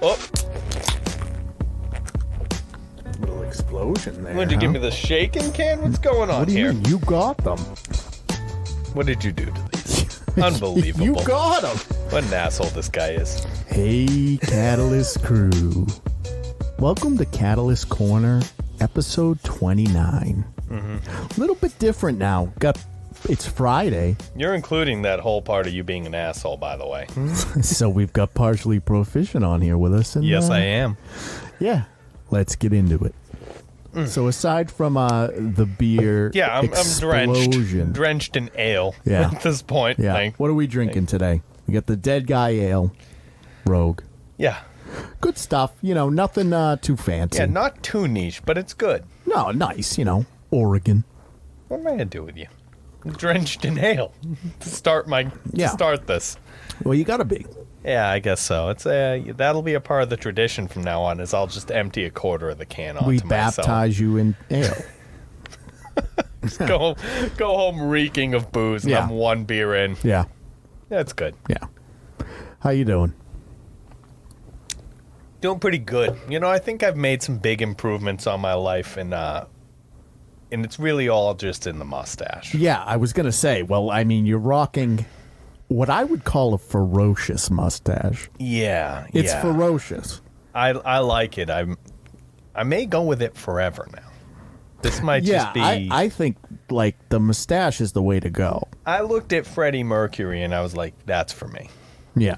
Oh. Little explosion there. Would you give me the shaking can? What's going on What do you here? mean? You got them. What did you do to these? Unbelievable. You got them. What an asshole this guy is. Hey, Catalyst crew. Welcome to Catalyst Corner, episode 29. A little bit different now. It's Friday. You're including that whole part of you being an asshole, by the way. So we've got Partially Proficient on here with us. And, Yes, I am. Yeah, let's get into it. So aside from the beer I'm explosion, drenched in ale Yeah. at this point. Yeah. What are we drinking today? We got the Dead Guy Ale, Rogue. Yeah. Good stuff. Nothing too fancy. Yeah, not too niche, but it's good. No, nice. Oregon. What am I going to do with you? I'm drenched in ale to start this. Well, you gotta be. Yeah, I guess so. It's that'll be a part of the tradition from now on. Is I'll just empty a quarter of the can onto We myself. baptize you in ale. go home reeking of booze, and Yeah. I'm one beer in. Yeah. That's good. Yeah. How you doing? Doing pretty good. I think I've made some big improvements on my life, and it's really all just in the mustache. Yeah, I was gonna say. Well, I mean, you're rocking what I would call a ferocious mustache. Yeah, It's yeah. ferocious. I like it. I may go with it forever now. This might Yeah, just be. I think like the mustache is the way to go. I looked at Freddie Mercury and I was like, that's for me. Yeah.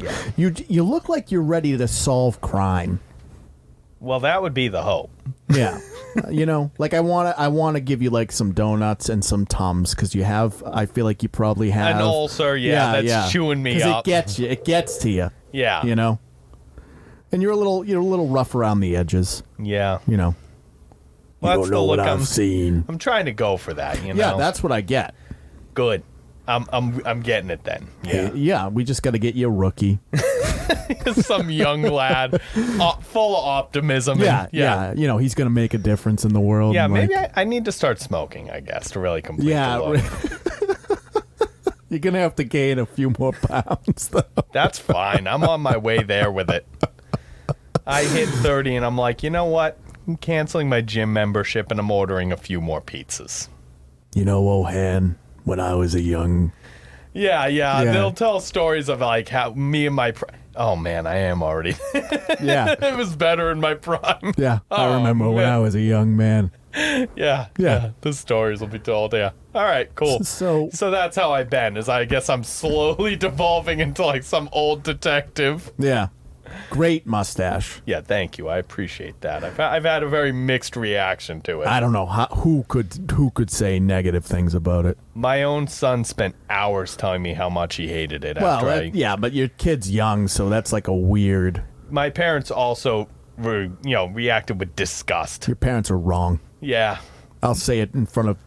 Yeah. You look like you're ready to solve crime. Well, that would be the hope. Yeah. Like I want to give you like some donuts and some Tums because I feel like you probably have An ulcer, that's chewing me up. It gets to you. Yeah. And you're a little rough around the edges. Yeah. Well, Well, that's the look I've seen. I'm trying to go for that, Yeah, that's what I get. good. I'm getting it then. Yeah. Yeah, we just got to get you a rookie. Some young lad full of optimism. Yeah, and, yeah. He's going to make a difference in the world. Yeah, and, maybe like, I need to start smoking, I guess, to really complete the look. You're going to have to gain a few more pounds, though. That's fine. I'm on my way there with it. I hit 30 and I'm like, you know what? I'm canceling my gym membership and I'm ordering a few more pizzas. Ohan, when I was a young... Yeah. They'll tell stories of like how me and my... Oh, man, I am already. Yeah. It was better in my prime. Yeah, I remember when I was a young man. Yeah. The stories will be told, yeah. All right, cool. So that's how I've been, is I guess I'm slowly devolving into like some old detective. yeah. Great mustache. Yeah, thank you. I appreciate that. I've had a very mixed reaction to it. I don't know who could say negative things about it. My own son spent hours telling me how much he hated it after yeah, but your kid's young, so that's like a weird... My parents also reacted with disgust. Your parents are wrong. Yeah. I'll say it in front of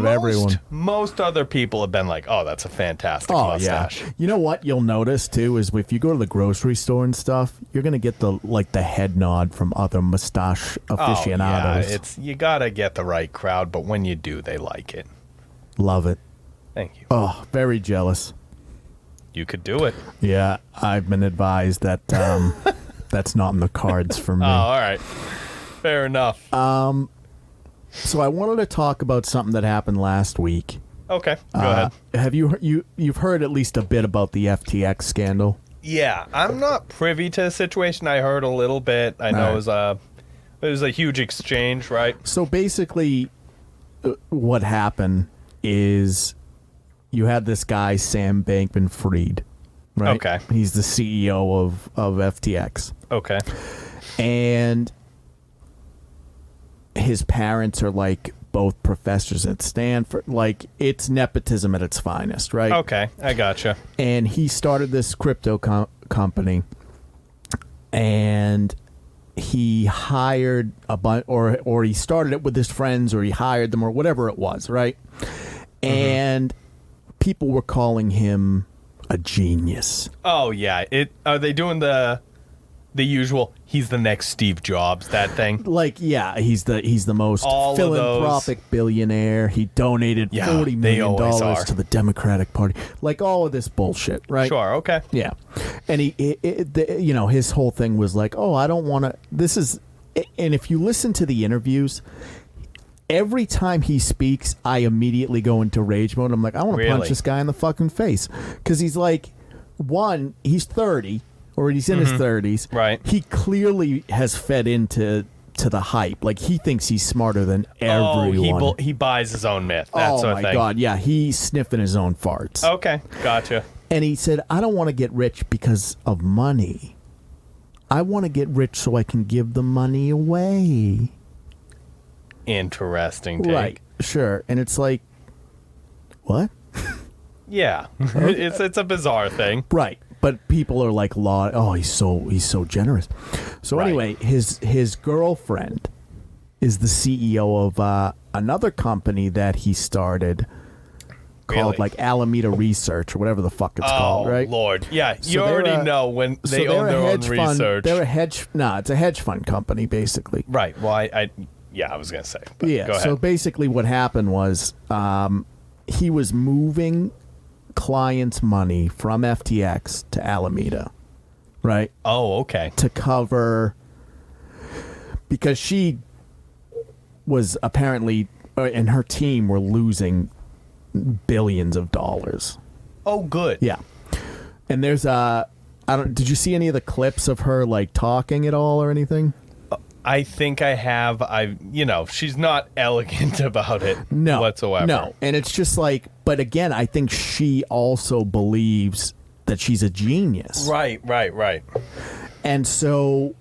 everyone. Most other people have been like, "Oh, that's a fantastic mustache." Yeah. You know what you'll notice too is if you go to the grocery store and stuff, you're gonna get the head nod from other mustache aficionados. Oh, yeah, you gotta get the right crowd, but when you do, they like it. Love it. Thank you. Oh, very jealous. You could do it. Yeah, I've been advised that that's not in the cards for me. Oh, all right. Fair enough. So I wanted to talk about something that happened last week. Okay, go ahead. Have you've heard at least a bit about the FTX scandal? Yeah, I'm not privy to the situation. I heard a little bit. I know it was a huge exchange, right? So basically, what happened is you had this guy Sam Bankman-Fried, right? Okay. He's the CEO of FTX. Okay. And his parents are like both professors at Stanford. Like, it's nepotism at its finest, right? Okay, I gotcha. And he started this crypto company, and he hired a bunch, or he started it with his friends, or he hired them, or whatever it was, right? And people were calling him a genius. Oh yeah, are they doing the The usual, he's the next Steve Jobs, that thing. Like, yeah, he's the most All of philanthropic billionaire. He donated Yeah, $40 they million always are. to the Democratic Party. Like, all of this bullshit, right? Sure, okay. Yeah. And his whole thing was like, oh, I don't want to. This is. And if you listen to the interviews, every time he speaks, I immediately go into rage mode. I'm like, I want to punch Really? this guy in the fucking face. Because he's like, one, he's 30, or he's in his 30s. Right. He clearly has fed into the hype. Like, he thinks he's smarter than everyone. Oh, he buys his own myth, that oh, sort of my thing. God. Yeah, he's sniffing his own farts. Okay, gotcha. And he said, I don't want to get rich because of money. I want to get rich so I can give the money away. Interesting take. Right. Sure. And it's like, what? Yeah. It's a bizarre thing. Right. But people are like, oh, he's so generous. So Right. anyway, his girlfriend is the CEO of another company that he started called Really? like Alameda Research or whatever the fuck it's called, right? Lord. Yeah, you So they're already a- know when So they they're own a their own hedge fund. research. It's a hedge fund company, basically. Right. Well, I was going to say. But Yeah. Go ahead. So basically, what happened was he was moving clients' money from FTX to Alameda, right? Oh, okay. To cover, because she was apparently, and her team were losing billions of dollars. Oh, good. Yeah. And there's did you see any of the clips of her like talking at all or anything? I think I have. She's not elegant about it whatsoever. No. And it's just like, but again, I think she also believes that she's a genius. Right. And so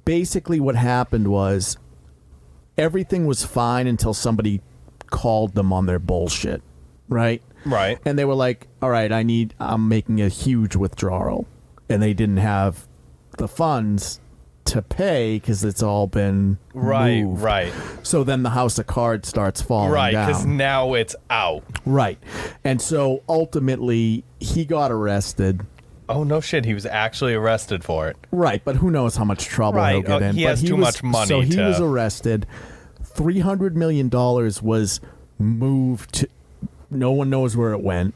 basically what happened was everything was fine until somebody called them on their bullshit, right? Right. And they were like, all right, I'm making a huge withdrawal. And they didn't have the funds to pay because it's all been moved. Right. So then the house of cards starts falling Right, down. because now it's out. Right. And so ultimately he got arrested. Oh, no shit. He was actually arrested for it. Right, but who knows how much trouble Right. he'll get in. He But has too much money So he to- was arrested. $300 million was moved to, no one knows where it went.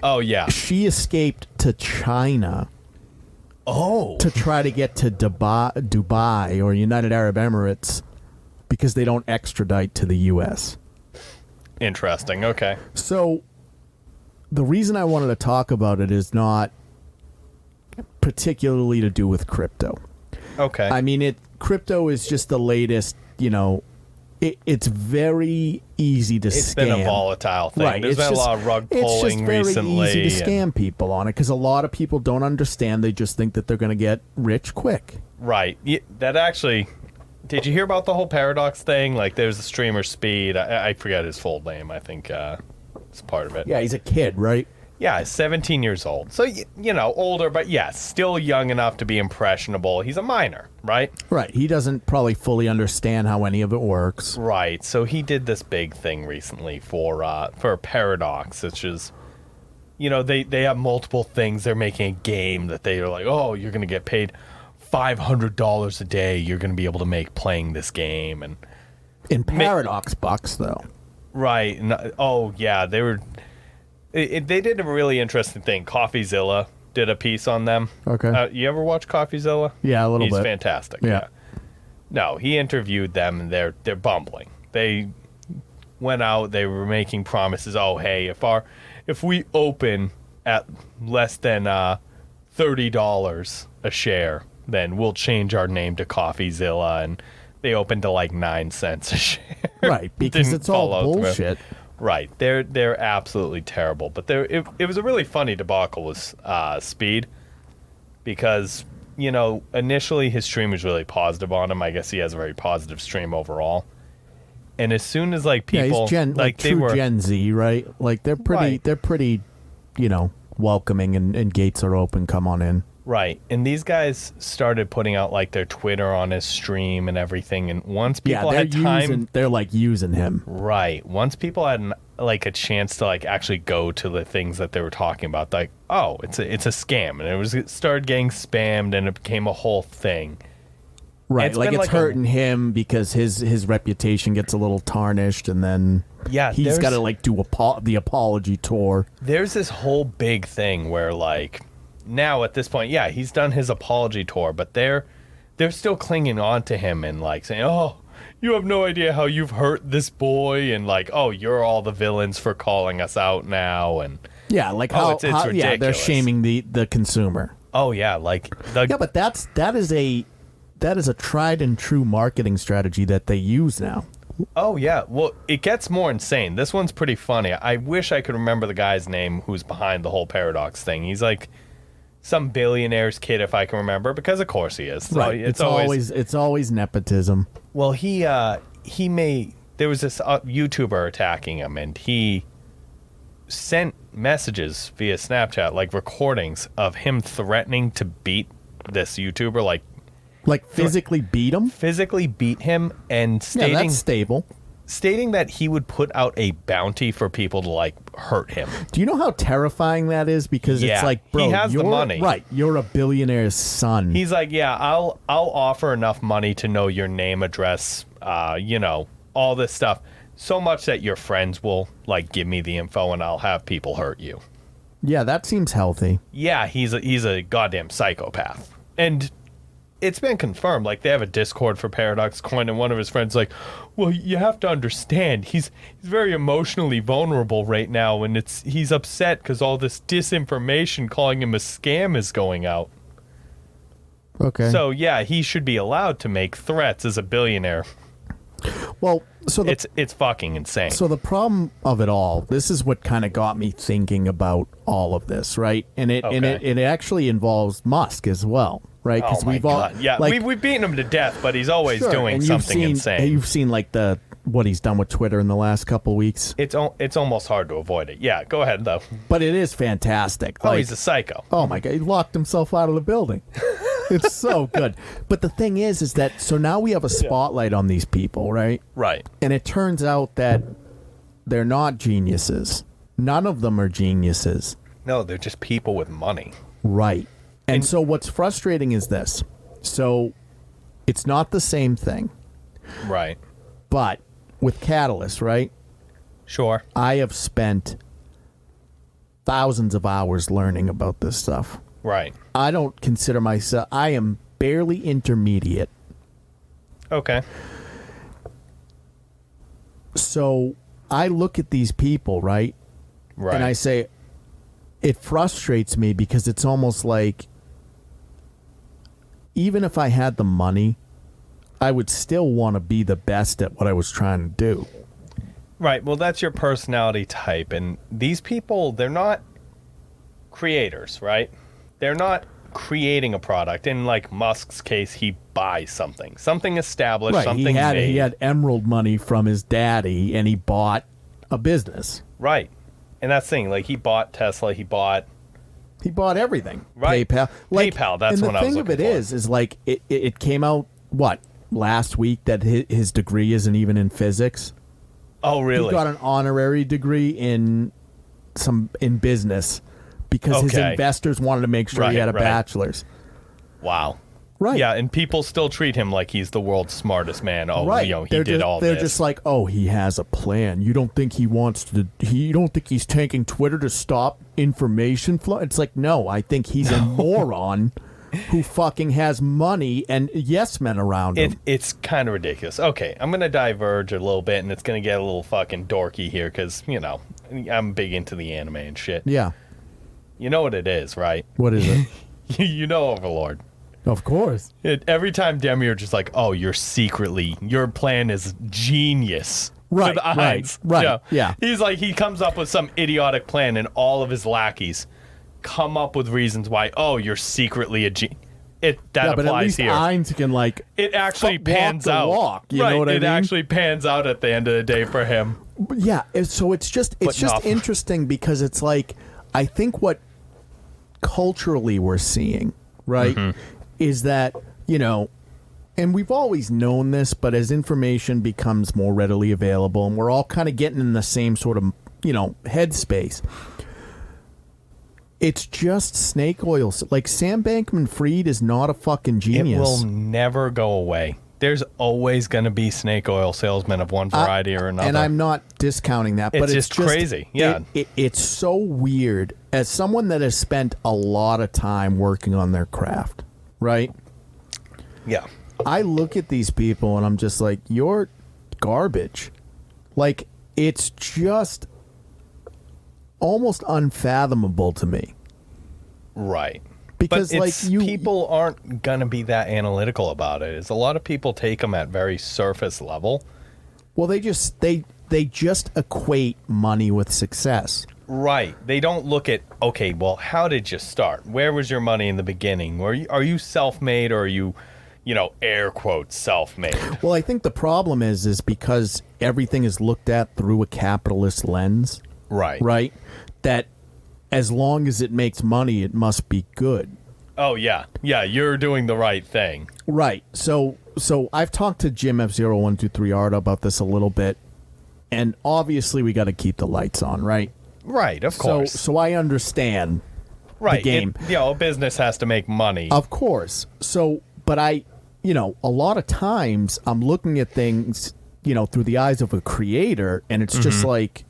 Oh, yeah. She escaped to China Oh. to try to get to Dubai or United Arab Emirates because they don't extradite to the U.S. Interesting. Okay. So the reason I wanted to talk about it is not particularly to do with crypto. Okay. I mean, crypto is just the latest, it's very easy to scam. It's been a volatile thing. Right. There's It's been just- a lot of rug It's pulling just very recently. easy to scam people on it because a lot of people don't understand. They just think that they're going to get rich quick. Right. That actually... Did you hear about the whole Paradox thing? Like, there's a streamer, Speed. I forget his full name. I think it's part of it. Yeah, he's a kid, right? Yeah, he's 17 years old. So, older, but yes, still young enough to be impressionable. He's a minor, right? Right. He doesn't probably fully understand how any of it works. Right. So he did this big thing recently for Paradox, which is, they have multiple things. They're making a game that they are like, oh, you're going to get paid $500 a day. You're going to be able to make playing this game. And In Paradox bucks, though. right. Oh, yeah. They were... they did a really interesting thing. CoffeeZilla did a piece on them. Okay. You ever watch CoffeeZilla? Yeah, a little He's bit. fantastic. Yeah. No, he interviewed them, and they're bumbling. They went out. They were making promises. Oh, hey, if we open at less than $30 a share, then we'll change our name to CoffeeZilla. And they opened to like 9 cents a share. Right, because Didn't it's all follow through. bullshit. Right, they're absolutely terrible. But it was a really funny debacle with Speed, because initially his stream was really positive on him. I guess he has a very positive stream overall. And as soon as like people Yeah, he's like they true were Gen Z, right? Like they're pretty, welcoming and gates are open. Come on in. right, and these guys started putting out like their Twitter on his stream and everything. And once people they're had time, they're like using him. right, once people had like a chance to like actually go to the things that they were talking about. Like, oh, it's a scam, and it started getting spammed, and it became a whole thing. Right, It's like been it's hurting him because his reputation gets a little tarnished, and then he's got to like do the apology tour. There's this whole big thing where like now at this point, he's done his apology tour, but they're still clinging on to him and like saying, "Oh, you have no idea how you've hurt this boy," and like, "Oh, you're all the villains for calling us out now," and like how ridiculous. they're shaming the consumer. Oh yeah, like but that is a tried and true marketing strategy that they use now. Oh yeah, well it gets more insane. This one's pretty funny. I wish I could remember the guy's name who's behind the whole Paradox thing. He's like some billionaire's kid, if I can remember, because of course he is. So right, it's always nepotism. Well, there was this YouTuber attacking him, and he sent messages via Snapchat, like recordings of him threatening to beat this YouTuber, like physically beat him? Physically beat him, and that's stable. Stating that he would put out a bounty for people to like hurt him. Do you know how terrifying that is? Because it's like, bro, he has the money. Right, you're a billionaire's son. He's like, I'll offer enough money to know your name, address, all this stuff. So much that your friends will like give me the info, and I'll have people hurt you. Yeah, that seems healthy. Yeah, he's a goddamn psychopath. And it's been confirmed. Like, they have a Discord for Paradox Coin, and one of his friends like, well, you have to understand, he's very emotionally vulnerable right now, and he's upset because all this disinformation calling him a scam is going out. Okay. So yeah, he should be allowed to make threats as a billionaire. Well, so it's fucking insane. So the problem of it all, this is what kind of got me thinking about all of this, right? And it actually involves Musk as well, right? Because we've beaten him to death, but he's always doing something insane. You've seen like what he's done with Twitter in the last couple weeks. It's almost hard to avoid it. Yeah, go ahead though. But it is fantastic. Oh, he's a psycho. Oh my god, he locked himself out of the building. It's so good. But the thing is that so now we have a spotlight on these people, right? Right. And it turns out that they're not geniuses. None of them are geniuses. No, they're just people with money. Right. And so what's frustrating is this. So it's not the same thing. Right. But with Catalyst, right? Sure. I have spent thousands of hours learning about this stuff. Right. I don't consider myself, I am barely intermediate. Okay. So I look at these people, right? Right. And I say, it frustrates me because it's almost like, even if I had the money, I would still want to be the best at what I was trying to do. Right. Well, that's your personality type. And these people, they're not creators, right? They're not creating a product. In like Musk's case, he buys something established, right. something made. He had emerald money from his daddy, and he bought a business. Right. And that's the thing. Like, he bought Tesla. He bought everything. Right. PayPal. PayPal. That's what I was looking for. And the thing of it is like it came out last week that his degree isn't even in physics. Oh, really? He got an honorary degree in business. Because his investors wanted to make sure he had a bachelor's. Wow. Right. Yeah, and people still treat him like he's the world's smartest man. Oh, right. He did all this. They're just like, oh, he has a plan. You don't think you don't think he's tanking Twitter to stop information flow? It's like, no, I think he's a moron who fucking has money and yes men around him. It's kind of ridiculous. Okay, I'm going to diverge a little bit, and it's going to get a little fucking dorky here because, I'm big into the anime and shit. Yeah. You know what it is, right? What is it? You know Overlord. Of course. Every time Demiurge is like, oh, your plan is genius. Right, right. Yeah. He's like, he comes up with some idiotic plan, and all of his lackeys come up with reasons why, oh, you're secretly a genius. That applies but at least here. Ainz can it actually pans out. Walk, you know what I mean? It actually pans out at the end of the day for him. Yeah, so it's just interesting because it's like, I think what culturally we're seeing, right, is that, and we've always known this, but as information becomes more readily available and we're all kind of getting in the same sort of headspace. It's just snake oil. Like, Sam Bankman-Fried is not a fucking genius. It will never go away. There's always going to be snake oil salesmen of one variety or another. And I'm not discounting that, but it's just crazy. Yeah. It's so weird. As someone that has spent a lot of time working on their craft, right? Yeah. I look at these people and I'm just like, you're garbage. Like, it's just almost unfathomable to me. Right. Because but like people aren't gonna be that analytical about it. It's a lot of people take them at very surface level. Well, they just equate money with success. Right. They don't look at, okay, well, how did you start? Where was your money in the beginning? Are you self-made, or are you, air quotes, self-made? Well, I think the problem is because everything is looked at through a capitalist lens. Right. Right? That as long as it makes money, it must be good. Oh, yeah. Yeah, you're doing the right thing. Right. So I've talked to Jim F0123 Art about this a little bit, and obviously we got to keep the lights on, right? Right, of course. So I understand the game. A business has to make money. Of course. So, but a lot of times I'm looking at things, through the eyes of a creator, and it's just like,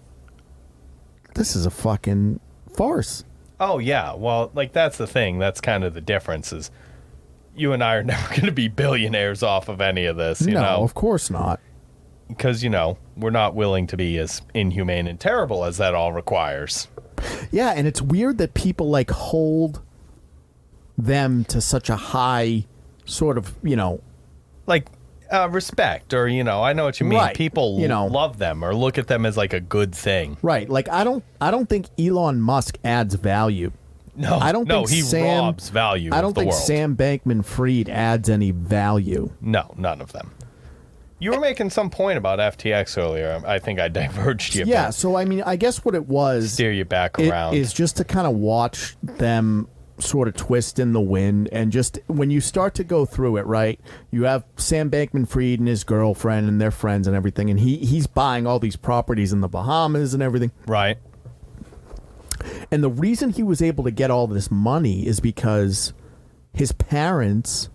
this is a fucking farce. Oh, yeah. Well, that's the thing. That's kind of the difference is you and I are never going to be billionaires off of any of this, you know? No, of course not. Because, we're not willing to be as inhumane and terrible as that all requires. Yeah, and it's weird that people, hold them to such a high sort of, respect, or, I know what you mean. Right. People love them or look at them as, a good thing. Right. I don't think Elon Musk adds value. No, I don't think he Sam, robs value I don't of the think world. Sam Bankman-Fried adds any value. No, none of them. You were making some point about FTX earlier. I think I diverged you. Yeah, so I guess what it was... Steer you back around. Is just to kind of watch them sort of twist in the wind, and just when you start to go through it, right, you have Sam Bankman-Fried and his girlfriend and their friends and everything, and he's buying all these properties in the Bahamas and everything. Right. And the reason he was able to get all this money is because his parents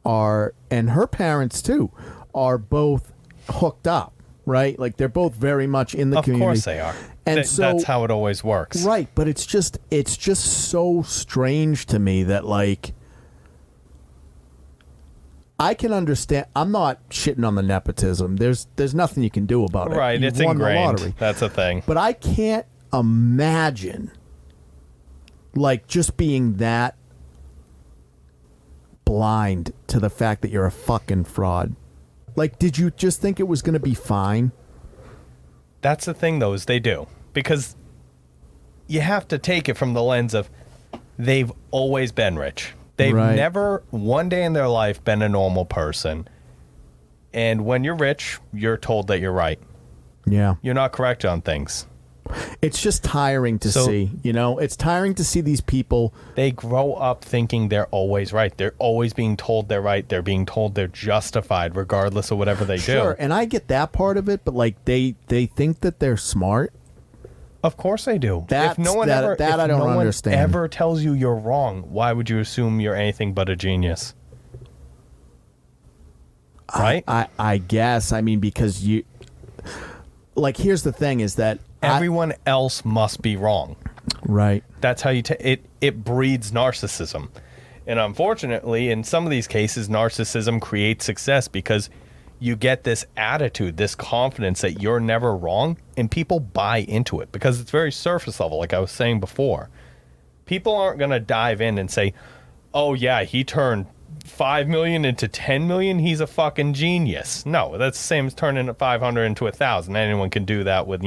are, and her parents too, are both hooked up, right? They're both very much in the community. Of course they are. And that's how it always works. Right, but it's just so strange to me that I can understand. I'm not shitting on the nepotism. There's nothing you can do about it. Right, You've it's won ingrained. the lottery. That's a thing. But I can't imagine just being that blind to the fact that you're a fucking fraud. Did you just think it was going to be fine? That's the thing, though, is they do. Because you have to take it from the lens of they've always been rich. They've never one day in their life been a normal person. And when you're rich, you're told that you're right. Yeah. You're not correct on things. It's just tiring to see, It's tiring to see these people. They grow up thinking they're always right. They're always being told they're right. They're being told they're justified regardless of whatever they do. Sure, and I get that part of it, but they think that they're smart. Of course they do. If no one understand. Ever tells you you're wrong, why would you assume you're anything but a genius? Right? I guess. Because you... here's the thing is that... Everyone else must be wrong. Right. That's how you it breeds narcissism. And unfortunately, in some of these cases, narcissism creates success because you get this attitude, this confidence that you're never wrong, and people buy into it because it's very surface level, like I was saying before. People aren't going to dive in and say, oh, yeah, he turned 5 million into 10 million. He's a fucking genius. No, that's the same as turning 500 into 1,000. Anyone can do that with,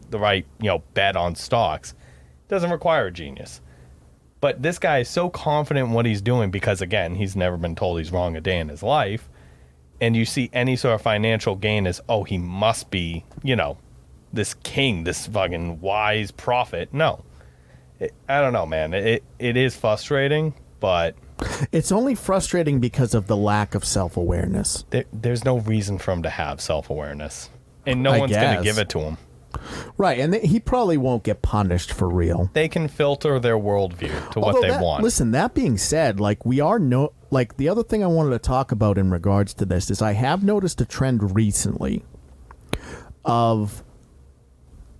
the right, bet on stocks. Doesn't require a genius. But this guy is so confident in what he's doing because, again, he's never been told he's wrong a day in his life. And you see any sort of financial gain as, oh, he must be, this king, this fucking wise prophet. No. I don't know, man. It is frustrating, but... It's only frustrating because of the lack of self-awareness. There's no reason for him to have self-awareness. And no one's going to give it to him. Right, and he probably won't get punished for real. They can filter their worldview to what Although they want. Listen, that being said, like the other thing I wanted to talk about in regards to this is I have noticed a trend recently of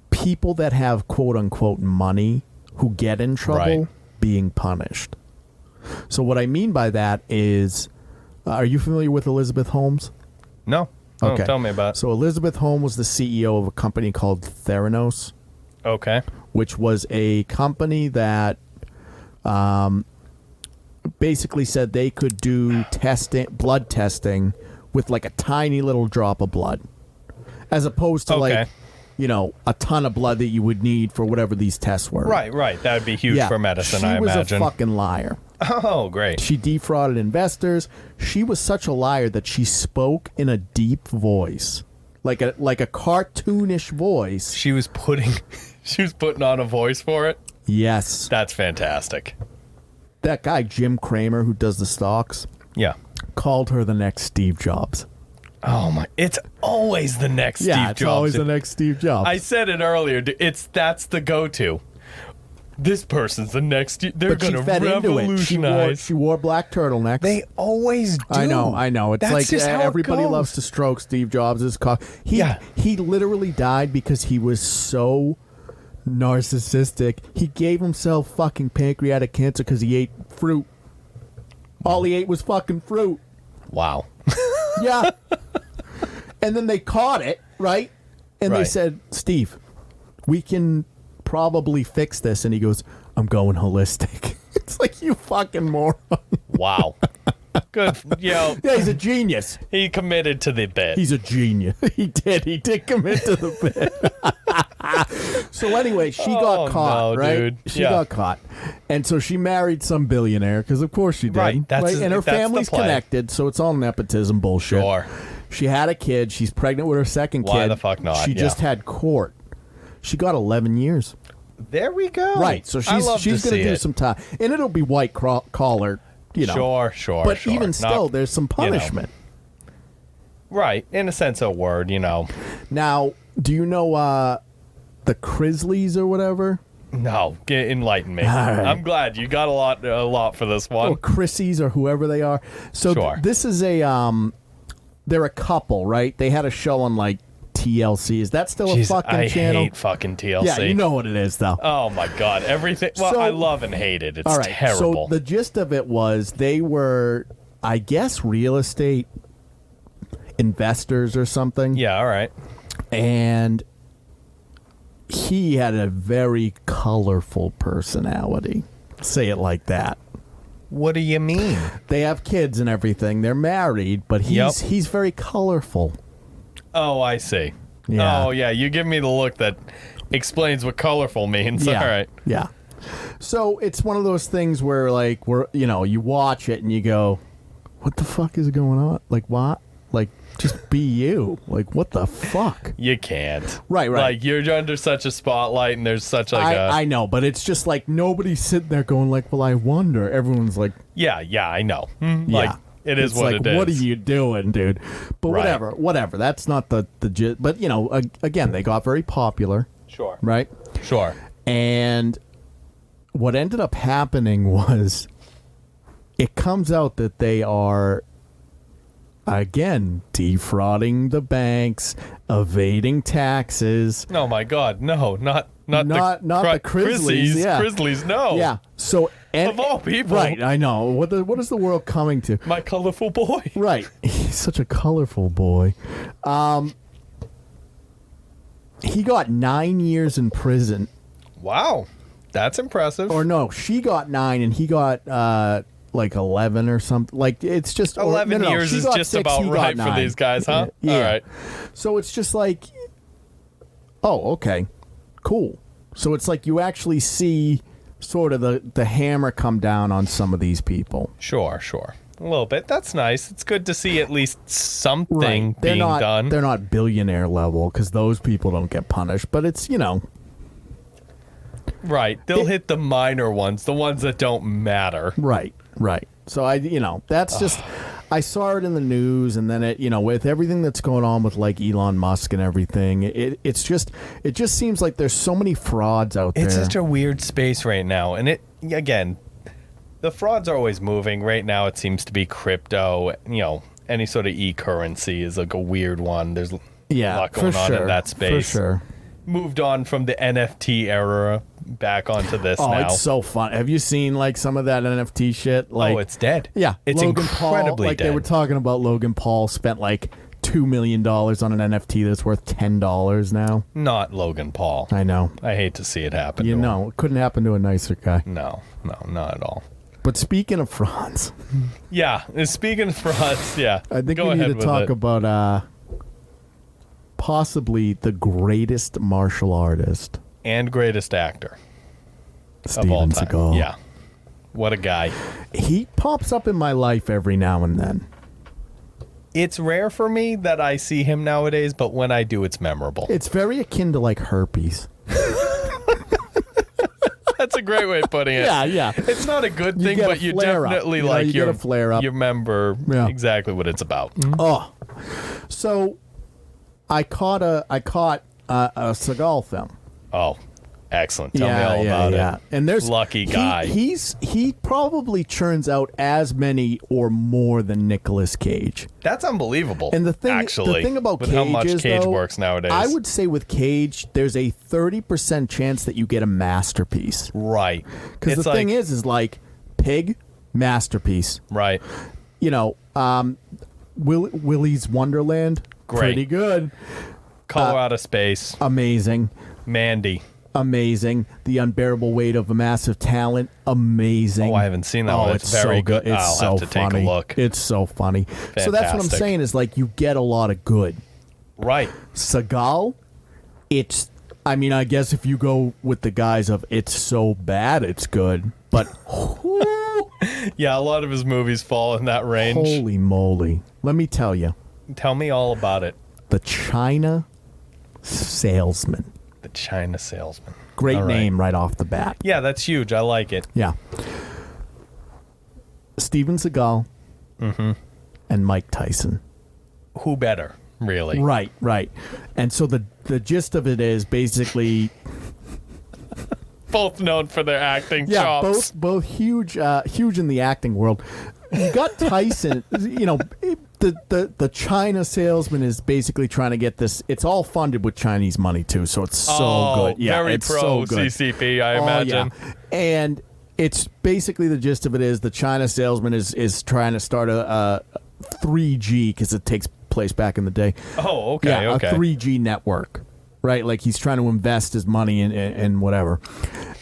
people that have quote unquote money who get in trouble being punished. So what I mean by that is, are you familiar with Elizabeth Holmes? No. Okay. Tell me about it. So Elizabeth Holmes was the CEO of a company called Theranos. Okay. Which was a company that basically said they could do blood testing with like a tiny little drop of blood, as opposed to a ton of blood that you would need for whatever these tests were. Right. That would be huge for medicine, I imagine. She was a fucking liar. Oh, great. She defrauded investors. She was such a liar that she spoke in a deep voice, like a cartoonish voice. She was putting on a voice for it? Yes. That's fantastic. That guy, Jim Cramer, who does the stocks, called her the next Steve Jobs. Oh my! It's always the next Steve Jobs. Yeah, it's always the next Steve Jobs. I said it earlier. That's the go-to. This person's the next. They're going to revolutionize. She wore black turtlenecks. They always do. I know. It's That's like just how everybody it goes. loves to stroke Steve Jobs' cock. He literally died because he was so narcissistic. He gave himself fucking pancreatic cancer because he ate fruit. All he ate was fucking fruit. Wow. Yeah. And then they caught it, right? And they said, Steve, we can probably fix this. And he goes, I'm going holistic. It's like, you fucking moron. Wow. Good. Yeah, he's a genius. He committed to the bit. He's a genius. He did commit to the bit. So anyway, she got caught, right? Dude. She got caught. And so she married some billionaire, because of course she did. Right. And her that's family's the play. connected, so it's all nepotism bullshit. Sure. She had a kid. She's pregnant with her second kid. Why the fuck not? She just had court. She got 11 years. There we go. Right. So she's going to do some time. And it'll be white collar, Sure. But even still, there's some punishment. Right. In a sense of word, Now, do you know the Grizzlies or whatever? No. Enlighten me. Right. I'm glad you got a lot for this one. Or Chrissies or whoever they are. So this is they're a couple, right? They had a show on like TLC. Is that still a fucking channel? I hate fucking TLC. Yeah, you know what it is, though. Oh my god, everything. Well, I love and hate it. It's all right, terrible. So the gist of it was they were, I guess, real estate investors or something. Yeah, all right. And he had a very colorful personality. Say it like that. What do you mean? They have kids and everything. They're married, but he's very colorful. Oh, I see. Yeah. Oh, yeah. You give me the look that explains what colorful means. Yeah. All right. Yeah. So it's one of those things where, like, you watch it and you go, what the fuck is going on? Like, what? Like, just be you. Like, what the fuck? You can't. Right. Like, you're under such a spotlight and there's such like I know, but it's just like nobody's sitting there going like, well, I wonder. Everyone's like... Yeah, I know. Like, it is it's what like, it is. what are you doing, dude? But whatever. That's not the gist. But, again, they got very popular. Sure. Right? Sure. And what ended up happening was it comes out that they are, again, defrauding the banks, evading taxes. Oh, my God. No, not the Grizzlies. Yeah. Grizzlies, no. Yeah. So... of all people. Right, I know. What is the world coming to? My colorful boy. Right. He's such a colorful boy. He got 9 years in prison. Wow. That's impressive. Or no, she got 9 and he got like 11 or something. Like, it's just... 11 years is just 6, about right for these guys, huh? Yeah. All right. So it's just like, oh, okay, cool. So it's like you actually see... sort of the hammer come down on some of these people. Sure. A little bit. That's nice. It's good to see at least something being done. They're not billionaire level because those people don't get punished, but it's, Right. They'll hit the minor ones, the ones that don't matter. Right. So that's just, I saw it in the news, and then with everything that's going on with like Elon Musk and everything, it just seems like there's so many frauds out there. It's such a weird space right now, and again, the frauds are always moving. Right now, it seems to be crypto. Any sort of e-currency is like a weird one. There's a lot going on in that space. For sure. Moved on from the NFT era back onto this now. Oh, it's so fun. Have you seen like some of that NFT shit? Like, it's dead. Yeah, it's Logan incredibly Paul, dead. They were talking about Logan Paul spent like $2 million on an NFT that's worth $10 now. Not Logan Paul. I know. I hate to see it happen. It couldn't happen to a nicer guy. No, not at all. But speaking of frauds, speaking of frauds, I think we need to talk about possibly the greatest martial artist and greatest actor Steven of all time. Seagal. Yeah, what a guy. He pops up in my life every now and then. It's rare for me that I see him nowadays, but when I do, it's memorable. It's very akin to like herpes. That's a great way of putting it. Yeah. It's not a good thing, but you definitely you get a flare up. You remember exactly what it's about. Oh, so I caught a Seagal film. Oh, excellent. Tell me all about it. And there's lucky guy. He probably churns out as many or more than Nicolas Cage. That's unbelievable. And the thing about with Cage how much is, Cage though, works nowadays, I would say with Cage, there's a 30% chance that you get a masterpiece. Right. Because the thing is like Pig, masterpiece. Right. Willy's Wonderland, great. Pretty good. Color Out of Space, amazing. Mandy, amazing. The Unbearable Weight of a Massive Talent, amazing. Oh, I haven't seen that one. It's very so good. It's I'll so have to funny. take a look. It's so funny. Fantastic. So that's what I'm saying is like you get a lot of good. Right. Seagal, I guess if you go with the guise of it's so bad it's good, but yeah, a lot of his movies fall in that range. Holy moly. Let me tell you. Tell me all about it. The China Salesman. The China Salesman. Great name right off the bat. Yeah, that's huge. I like it. Yeah. Steven Seagal and Mike Tyson. Who better, really? Right. And so the gist of it is basically both known for their acting chops. both huge in the acting world. You got Tyson, the China Salesman is basically trying to get this. It's all funded with Chinese money too, so it's so good. Yeah, very it's pro so good. CCP, I imagine. Yeah. And it's basically the gist of it is the China Salesman is trying to start a 3G because it takes place back in the day. Oh, okay, yeah, okay. A 3G network, right? Like he's trying to invest his money in whatever,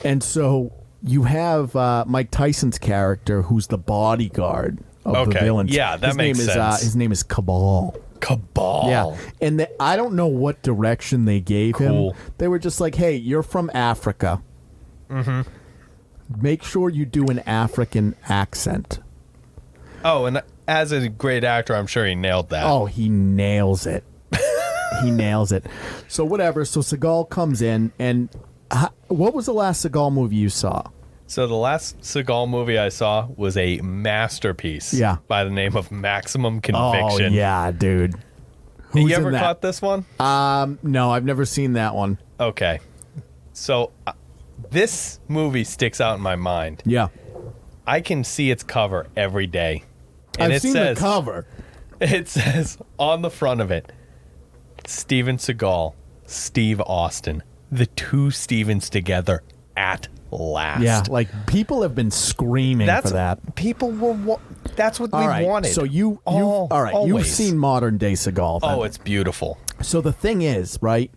and so. You have Mike Tyson's character, who's the bodyguard of the villain. Yeah, that makes sense. His name is Cabal. Cabal. Yeah, and I don't know what direction they gave him. They were just like, "Hey, you're from Africa. Mm-hmm. Make sure you do an African accent." Oh, and as a great actor, I'm sure he nailed that. Oh, he nails it. He nails it. So whatever. So Seagal comes in and. What was the last Seagal movie you saw? So the last Seagal movie I saw was a masterpiece by the name of Maximum Conviction. Oh, yeah, dude. You ever caught this one? No, I've never seen that one. Okay. So this movie sticks out in my mind. Yeah. I can see its cover every day. And I've seen the cover. It says on the front of it, Steven Seagal, Steve Austin. The two Stevens together at last. Yeah, like people have been screaming for that. People were. That's what we wanted. So you've seen modern day Seagal. Then. Oh, it's beautiful. So the thing is, right?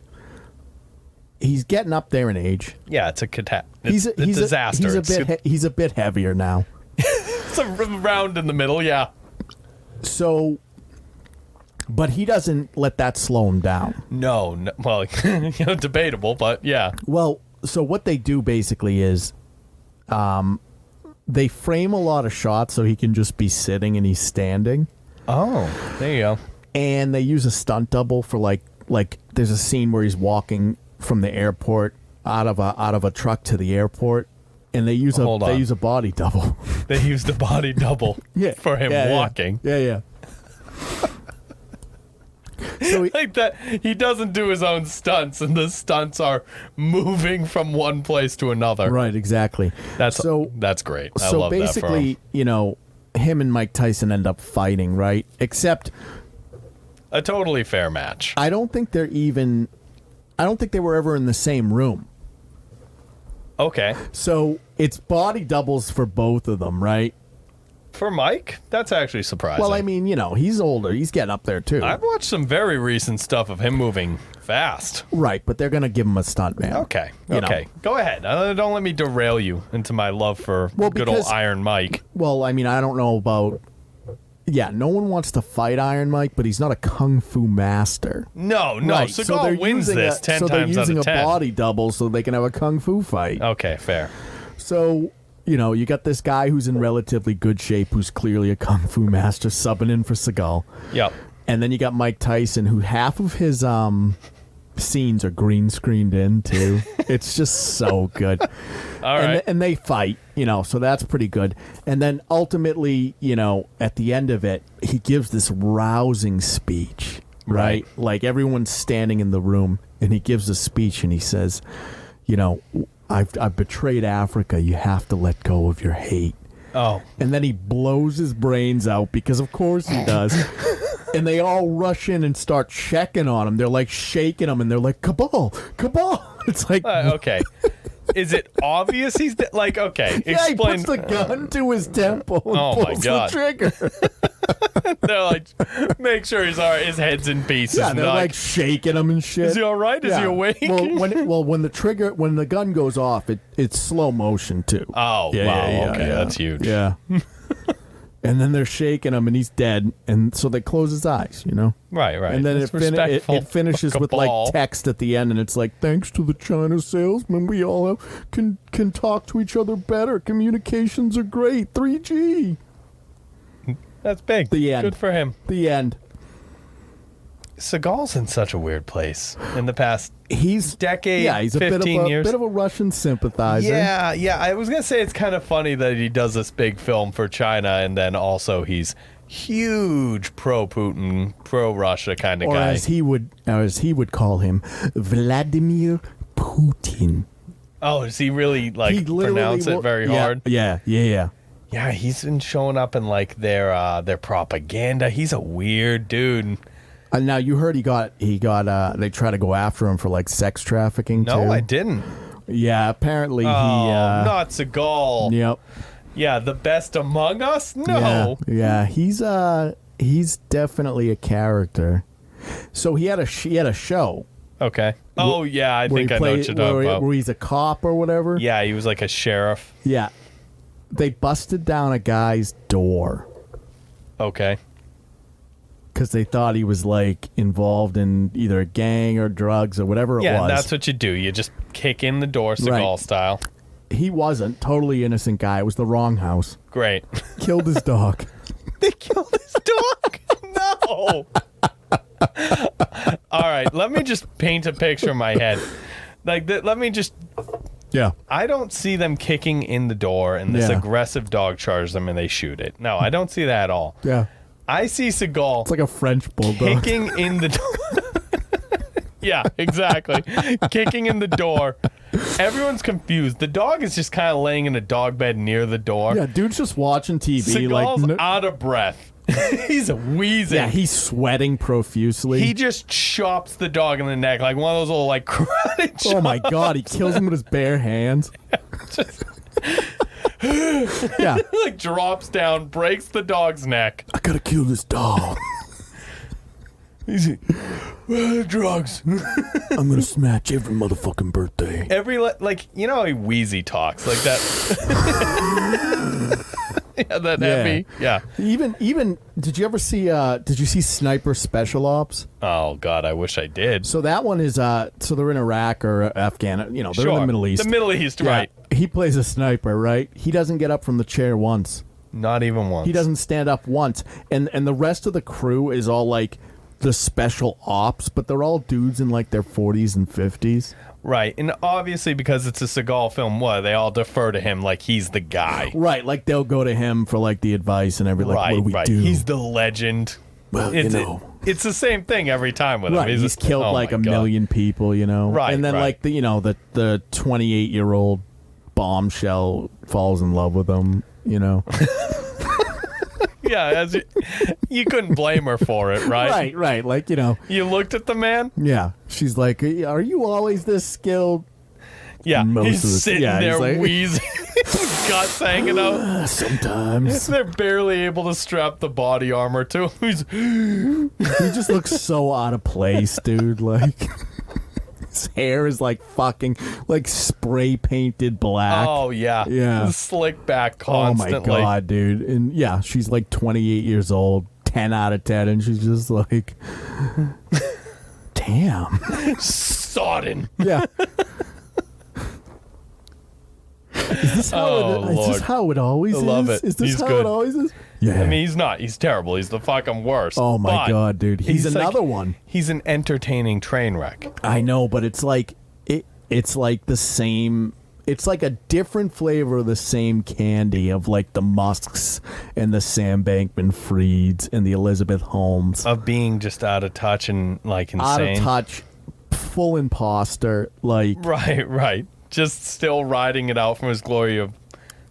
He's getting up there in age. Yeah, it's a He's a disaster. He's a bit heavier now. It's a round in the middle. Yeah. So. But he doesn't let that slow him down. No well, debatable, but yeah. Well, so what they do basically is they frame a lot of shots so he can just be sitting and he's standing. Oh, there you go. And they use a stunt double for like there's a scene where he's walking from the airport out of a truck to the airport and they use Hold on. a body double. They used a body double for him walking. Yeah. So Like that, he doesn't do his own stunts, and the stunts are moving from one place to another. right, exactly. That's great. I love that for him. Him and Mike Tyson end up fighting, right? Except A totally fair match. I don't think they were ever in the same room. Okay. So it's body doubles for both of them, right? For Mike, that's actually surprising. Well, I mean, he's older. He's getting up there, too. I've watched some very recent stuff of him moving fast. Right, but they're going to give him a stunt man. Okay. You Okay. know. Go ahead. Don't let me derail you into my love for good old Iron Mike. Well, I mean, I don't know about... Yeah, no one wants to fight Iron Mike, but he's not a kung fu master. No. Right, Seagal wins this 10 so they're times out using of 10. a body double so they can have a kung fu fight. Okay, fair. So, you got this guy who's in relatively good shape, who's clearly a kung fu master, subbing in for Seagal. Yep. And then you got Mike Tyson, who half of his scenes are green screened in, too. It's just so good. All right. And they fight, so that's pretty good. And then ultimately, at the end of it, he gives this rousing speech, right? Like everyone's standing in the room, and he gives a speech, and he says, I've betrayed Africa. You have to let go of your hate. Oh. And then he blows his brains out because, of course, he does. And they all rush in and start checking on him. They're like shaking him, and they're like, "Cabal, Cabal." It's like, Okay. Is it obvious he's like? Okay, yeah, he explain. puts the gun to his temple and Oh, my pulls God. the trigger. They're like, make sure he's all right. His head's in pieces. Yeah, And they're like shaking him and shit. is he all right? Is he awake? Well, when the gun goes off, it's slow motion too. Oh, Yeah, wow. yeah, Okay, yeah. that's huge. Yeah. And then they're shaking him, and he's dead, and so they close his eyes, Right. And then It's it respectful finishes for with Cabal. like text at the end, and it's like, thanks to the China salesman, we all can talk to each other better. Communications are great. 3G. That's big. The end. Good for him. The end. Seagal's in such a weird place in the past He's decade, yeah, he's a 15 years. bit of a Russian sympathizer. Yeah. I was going to say it's kind of funny that he does this big film for China, and then also he's huge pro-Putin, pro-Russia kind of or guy. as he would call him, Vladimir Putin. Oh, does he really He literally pronounce it very hard? Yeah. Yeah, he's been showing up in like their propaganda. He's a weird dude. And now you heard he got they try to go after him for like sex trafficking too. No, I didn't. Yeah, apparently he Not Seagal. Yep. Yeah, the best among us? No. Yeah, he's definitely a character. So he had a show. Okay. Oh, yeah, I think I know what you're talking about. Where he's a cop or whatever. Yeah, he was like a sheriff. Yeah. They busted down a guy's door Okay. because they thought he was like involved in either a gang or drugs or whatever it Yeah, was. that's what you do. You just kick in the door, Seagal Right. style. He wasn't. Totally innocent guy. It was the wrong house. Great. Killed his dog. They killed his dog? No. All right, let me just paint a picture in my head. Let me just... Yeah. I don't see them kicking in the door and this Yeah. aggressive dog charges them and they shoot it. No, I don't see that at all. Yeah. I see Seagal It's like a French bulldog. kicking in the door. Yeah, exactly. Kicking in the door. Everyone's confused. The dog is just kind of laying in a dog bed near the door. Yeah, dude's just watching TV. Seagal's out of breath. He's wheezing. yeah, he's sweating profusely. He just chops the dog in the neck like one of those little like karate chops. Oh my god, he kills him with his bare hands. Yeah. Like drops down, breaks the dog's neck. I gotta kill this dog. He's drugs. I'm gonna smash every motherfucking birthday. Every like how he wheezy talks like that. Yeah, that heavy. Yeah. Even did you ever see did you see Sniper Special Ops? Oh God, I wish I did. So that one is so they're in Iraq or Afghan, they're in the Middle East. The Middle East, Yeah. right? He plays a sniper, right? He doesn't get up from the chair once. Not even once. He doesn't stand up once. And the rest of the crew is all like the special ops, but they're all dudes in like their 40s and 50s. Right, and obviously because it's a Seagal film, they all defer to him like he's the guy. Right, like they'll go to him for like the advice and everything. Like, what do we do? He's the legend. Well, it's the same thing every time with him. He's killed like a million people, Right, and then like the 28-year-old bombshell falls in love with him, Yeah, you couldn't blame her for it, right? Right. Like, You looked at the man? Yeah. She's like, are you always this skilled? Yeah, he's sitting there like, wheezing, guts hanging out. Sometimes. They're barely able to strap the body armor to him. He just looks so out of place, dude. Like, his hair is like fucking, like spray painted black. Oh, yeah. Yeah. Slick back constantly. Oh, my God, dude. And yeah, she's like 28 years old, 10 out of 10, and she's just like, damn. Sodden. Yeah. Is this how it always is? I love it. Is this He's how good. it always is? Yeah. I mean, he's not. He's terrible. He's the fucking worst. Oh my But God, dude. He's another one. He's an entertaining train wreck. I know, but it's like it's like the same. It's like a different flavor of the same candy of like the Musks and the Sam Bankman-Frieds and the Elizabeth Holmes. Of being just out of touch and like insane. Out of touch, full imposter. Like Right. Just still riding it out from his glory of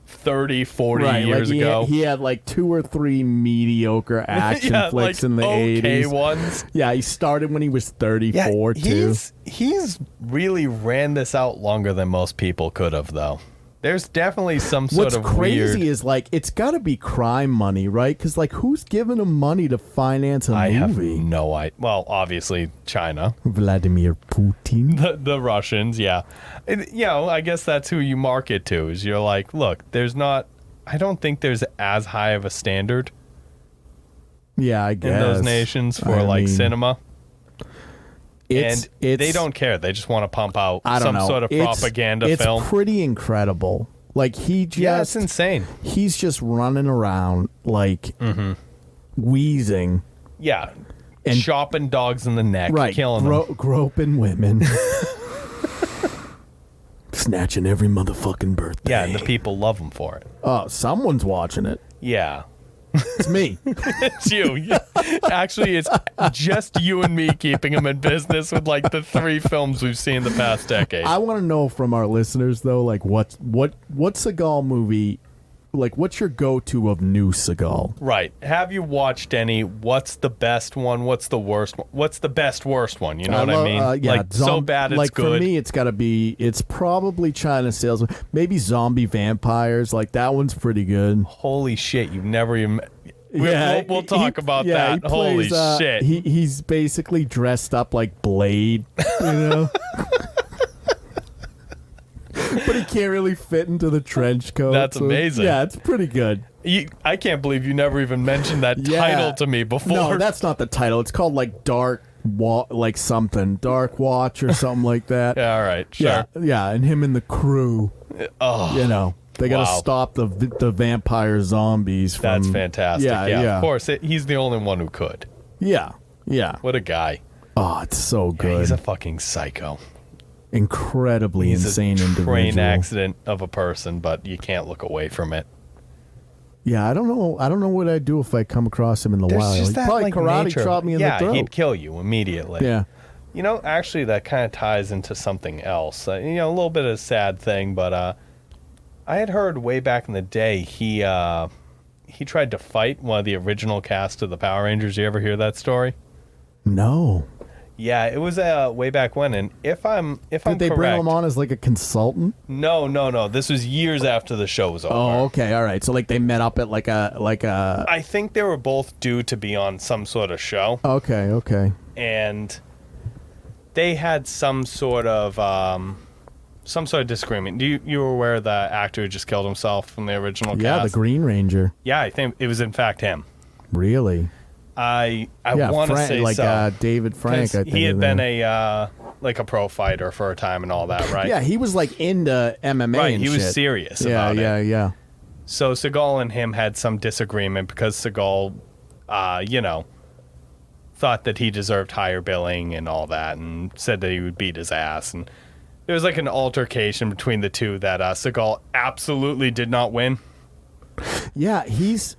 30, 40 years ago. He had like 2 or 3 mediocre action flicks in the 80s. Okay ones. Yeah, he started when he was 34 too. He's really ran this out longer than most people could have, though. There's definitely some sort of What's crazy weird... is like it's got to be crime money, right? Because like who's giving him money to finance a I have movie? no idea. Well, obviously China, Vladimir Putin. the Russians, yeah. I guess that's who you market to. Is you're like, look, I don't think there's as high of a standard Yeah, I guess in those nations for cinema. They don't care. They just want to pump out some sort of propaganda film. It's pretty incredible. Like it's insane. He's just running around like wheezing. Yeah. And chopping dogs in the neck, killing them. Groping women. Snatching every motherfucking birthday. Yeah, and the people love him for it. Oh, someone's watching it. Yeah. It's me. It's you. Actually, it's just you and me keeping him in business with like the 3 films we've seen the past decade. I want to know from our listeners though, like what Seagal movie, like what's your go-to of new Seagal? Right. Have you watched any? What's the best one? What's the worst one? What's the best worst one? You know what I mean? Yeah, like so bad it's good. For me, it's probably China Salesman. Maybe Zombie Vampires. Like that one's pretty good. Holy shit! You've never even. We'll talk about that. Holy shit! He's basically dressed up like Blade. You know. But he can't really fit into the trench coat. That's amazing. Yeah, it's pretty good. I can't believe you never even mentioned that title to me before. No, that's not the title. It's called like Dark Watch or something like that. Yeah, all right, sure. Yeah, and him and the crew. Oh, they got to stop the vampire zombies. That's fantastic. Yeah. Of course, he's the only one who could. Yeah. What a guy. Oh, it's so good. Yeah, he's a fucking psycho. Incredibly insane individual. Train accident of a person, but you can't look away from it. Yeah, I don't know what I'd do if I come across him in the wild. Just He'd that, probably like, karate nature. chop me in the throat. Yeah, he'd kill you immediately. Yeah. Actually, that kind of ties into something else. A little bit of a sad thing, but I had heard way back in the day he tried to fight one of the original cast of the Power Rangers. You ever hear that story? No. Yeah, it was way back when, and if I'm Did they correct, bring him on as like a consultant? No. This was years after the show was over. Oh, okay, all right. So like they met up at like a. I think they were both due to be on some sort of show. Okay. And they had some sort of disagreement. You were aware the actor who just killed himself from the original cast? Yeah, the Green Ranger. Yeah, I think it was in fact him. Really? I want to say like so. David Frank. I think he had been a pro fighter for a time and all that, right? Yeah, he was like into MMA. Right, and he was shit. serious about it. Yeah. So Seagal and him had some disagreement because Seagal, thought that he deserved higher billing and all that, and said that he would beat his ass. And there was like an altercation between the two that Seagal absolutely did not win. Yeah, he's.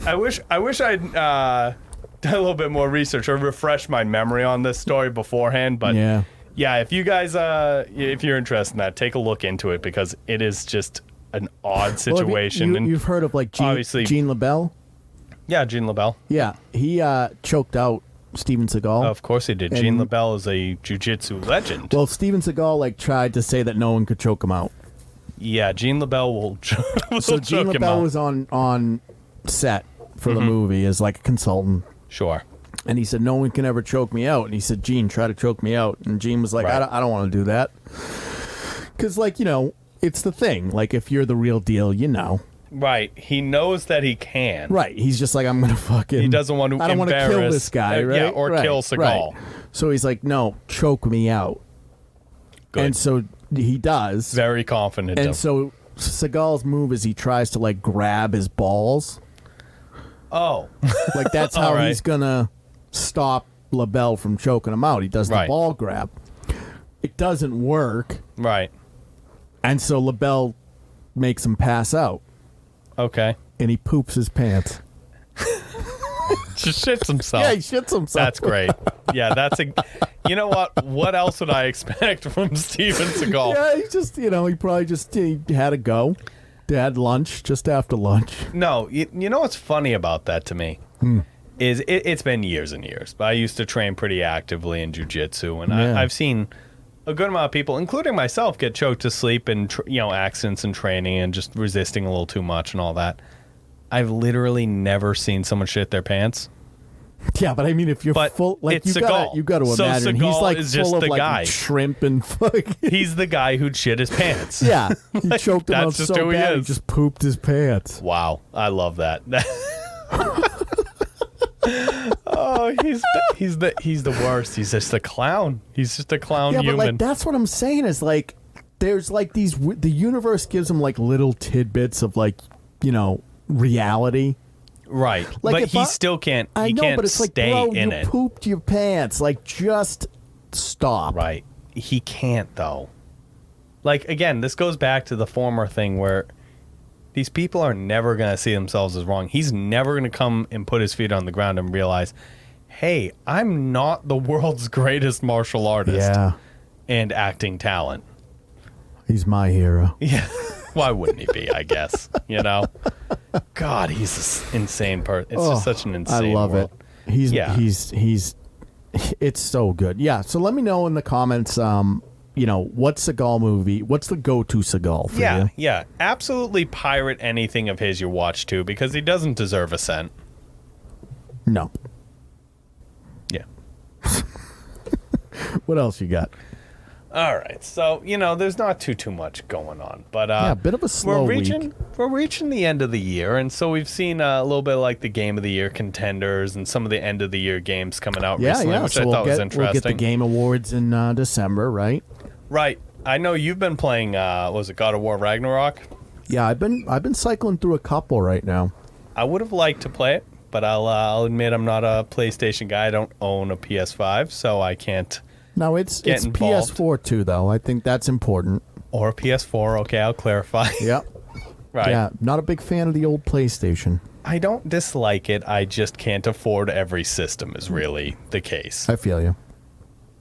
I wish I'd done a little bit more research or refresh my memory on this story beforehand. But Yeah. if you guys, if you're interested in that, take a look into it because it is just an odd situation. Well, you've heard of like Gene LaBelle? Yeah, Gene LaBelle. Yeah, he choked out Steven Seagal. Of course he did. Gene LaBelle is a jiu-jitsu legend. Well, Steven Seagal like tried to say that no one could choke him out. Yeah, Gene LaBelle will So choke Gene him LaBelle out. was on set for the movie as like a consultant. Sure. And he said, no one can ever choke me out. And he said, Gene, try to choke me out. And Gene was like, Right. I don't want to do that. Because, like, it's the thing. Like, if you're the real deal, Right. He knows that he can. Right. He's just like, I'm going to fucking... He doesn't want to I don't want to kill embarrass- this guy, right? Yeah, or Right, kill Seagal. right. So he's like, no, choke me out. Good. And so he does. Very confident. And so Seagal's move is he tries to, like, grab his balls. Oh. Like, that's how All right. he's going to stop LaBelle from choking him out. He does the Right. ball grab. It doesn't work. Right. And so LaBelle makes him pass out. Okay. And he poops his pants. Just shits himself. Yeah, he shits himself. That's great. Yeah, that's a... You know what? What else would I expect from Steven Seagal? Yeah, he just, he probably just he had to go. They had lunch just after lunch. No, you know what's funny about that to me? Is it's been years and years, but I used to train pretty actively in jiu-jitsu, and Yeah. I've seen a good amount of people, including myself, get choked to sleep in accidents and training and just resisting a little too much and all that. I've literally never seen someone shit their pants. Yeah, but I mean, if you're But full, like it's Seagal. you got to So imagine Seagal he's like is full just of the like guy. shrimp and fucking. He's the guy who'd shit his pants. Yeah, he choked him out that's just so who he bad he is. just pooped his pants. Wow, I love that. Oh, he's the worst. He's just a clown. He's just a clown Yeah, human. but like that's what I'm saying is like there's like these the universe gives him like little tidbits of like reality. Right. Like but if he still can't. I He know, can't but it's like, stay bro, in you it. pooped your pants. Like, just stop. Right. He can't though. Like again, this goes back to the former thing where these people are never going to see themselves as wrong. He's never going to come and put his feet on the ground and realize, hey, I'm not the world's greatest martial artist Yeah, and acting talent. he's my hero. Yeah. Why wouldn't he be, I guess? God, he's an insane person. It's just such an insane I love world. it. He's Yeah. he's it's so good. Yeah. So let me know in the comments. What's Seagal movie? What's the go-to Seagal for Yeah, you? yeah. Absolutely pirate anything of his you watch too, because he doesn't deserve a cent. No. Yeah. What else you got? All right. So, there's not too much going on. But Yeah, a bit of a slow week. we're reaching the end of the year, and so we've seen a little bit like the Game of the Year contenders and some of the end of the year games coming out Yeah, recently, yeah. which So I thought was we'll interesting. get the Game Awards in December, right? Right. I know you've been playing was it God of War Ragnarok? Yeah, I've been cycling through a couple right now. I would have liked to play it, but I'll admit I'm not a PlayStation guy. I don't own a PS5, so I can't. No, it's Get involved. PS4 too, though. I think that's important. Or a PS4. Okay, I'll clarify. Yep. Right. Yeah, not a big fan of the old PlayStation. I don't dislike it. I just can't afford every system is really the case. I feel you.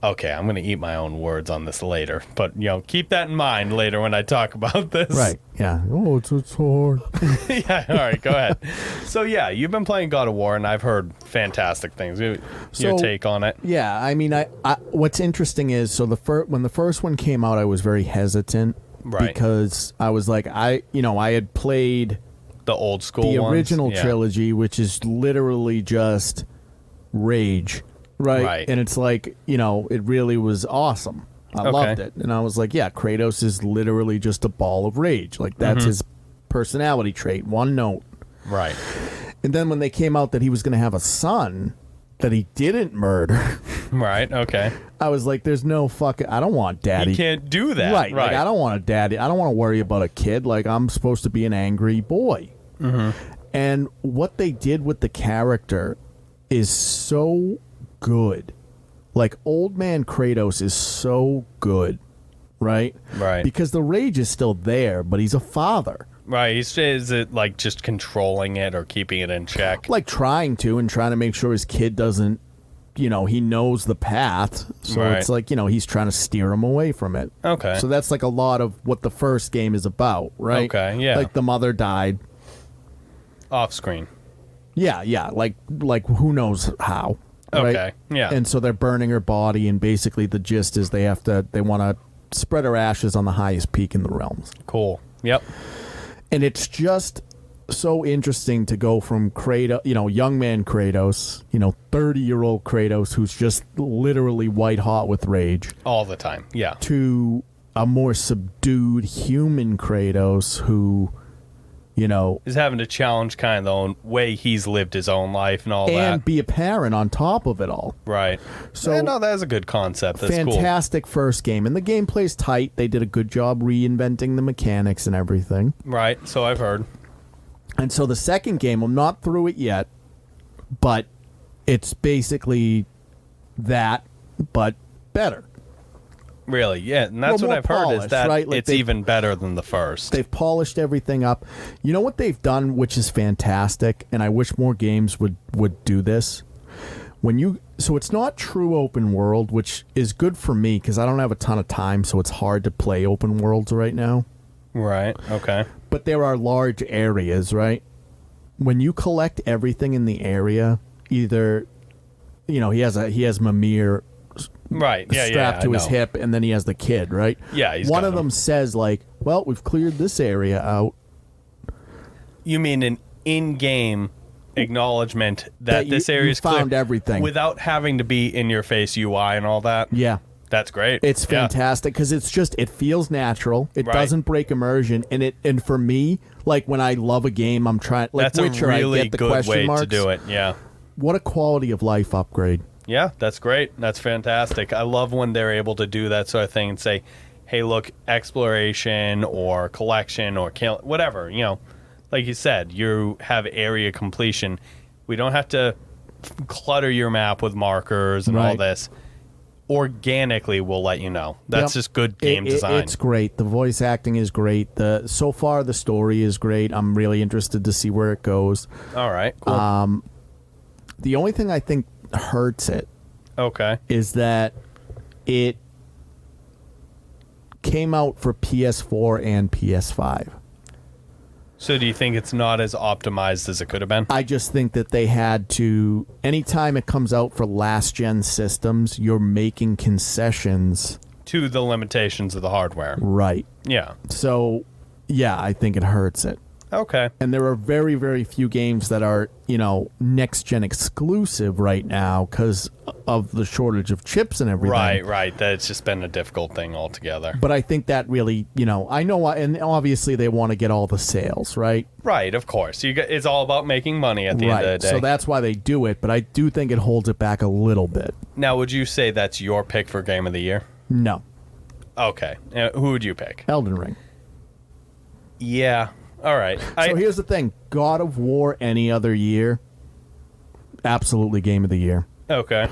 Okay, I'm going to eat my own words on this later, but keep that in mind later when I talk about this. Right. Yeah. Oh, it's hard. Yeah, all right, go ahead. So yeah, you've been playing God of War and I've heard fantastic things. Your So- take on it? Yeah, I mean, I what's interesting is so when the first one came out, I was very hesitant, Right. Because I was like, I had played The old school the ones? original Yeah. trilogy, which is literally just rage, right? Right. And it's like it really was awesome. I loved it, and I was like, yeah, Kratos is literally just a ball of rage. Like that's his personality trait, one note. Right. And then when they came out that he was going to have a son that he didn't murder. Right, okay. I was like, there's no fucking... I don't want daddy. You can't do that. Right. Like, I don't want a daddy. I don't want to worry about a kid. Like, I'm supposed to be an angry boy. Mm-hmm. And what they did with the character is so good. Like, old man Kratos is so good, right? Right. Because the rage is still there, but he's a father. Right. Is it like just controlling it or keeping it in check? Like trying to make sure his kid doesn't, he knows the path. So Right. it's like, he's trying to steer him away from it. Okay. So that's like a lot of what the first game is about, right? Okay, yeah. Like the mother died. Off screen. Yeah. Like who knows how. Right? Okay, yeah. And so they're burning her body, and basically the gist is they want to spread her ashes on the highest peak in the realms. Cool. Yep. And it's just so interesting to go from Kratos, young man Kratos, 30-year-old Kratos who's just literally white hot with rage, All the time. Yeah. to a more subdued human Kratos who, He's having to challenge kind of the own way he's lived his own life and all and that. be a parent on top of it all. Right. So No, that's a good concept. That's cool. fantastic first game, and the gameplay's tight. They did a good job reinventing the mechanics and everything. Right. So I've heard. And so the second game, I'm not through it yet, but it's basically that, but better. Really, yeah, and that's Well, what more I've heard is polished, that right? Like it's even better than the first. They've polished everything up. You know what they've done, which is fantastic, and I wish more games would do this. So it's not true open world, which is good for me because I don't have a ton of time, so it's hard to play open worlds right now. Right. Okay. But there are large areas, right? When you collect everything in the area, either he has Mimir Right. Yeah. strapped yeah, to I his know. hip, and then he has the kid, right? Yeah. He's One got of them him. says like, "Well, we've cleared this area out." You mean an in-game acknowledgement That that this you area is found clear everything. without having to be in your face UI and all that? Yeah. That's great. It's Yeah. fantastic because it feels natural. It Right. doesn't break immersion, and for me, like when I love a game, I'm trying like That's Witcher, a really I get the good question way marks. to do it. Yeah. What a quality of life upgrade. Yeah, that's great. That's fantastic. I love when they're able to do that sort of thing and say, hey, look, exploration or collection or kill, whatever, like you said, you have area completion. We don't have to clutter your map with markers and all Right. this. Organically, we'll let you know. That's Yep. just good game design. It's great. The voice acting is great. So far the story is great. I'm really interested to see where it goes. All right, cool. The only thing I think hurts it Okay. is that it came out for PS4 and PS5. So do you think it's not as optimized as it could have been? I just think that they had to, anytime it comes out for last gen systems, you're making concessions. To the limitations of the hardware. Right. Yeah. So, yeah, I think it hurts it. Okay. And there are very, very few games that are, next gen exclusive right now because of the shortage of chips and everything. Right. That's just been a difficult thing altogether. But I think that really, I know, and obviously they want to get all the sales, right? Right, of course. It's all about making money at the end of the day. So that's why they do it, but I do think it holds it back a little bit. Now, would you say that's your pick for Game of the Year? No. Okay. Who would you pick? Elden Ring. Yeah. All right. So here's the thing. God of War any other year, absolutely Game of the Year. Okay.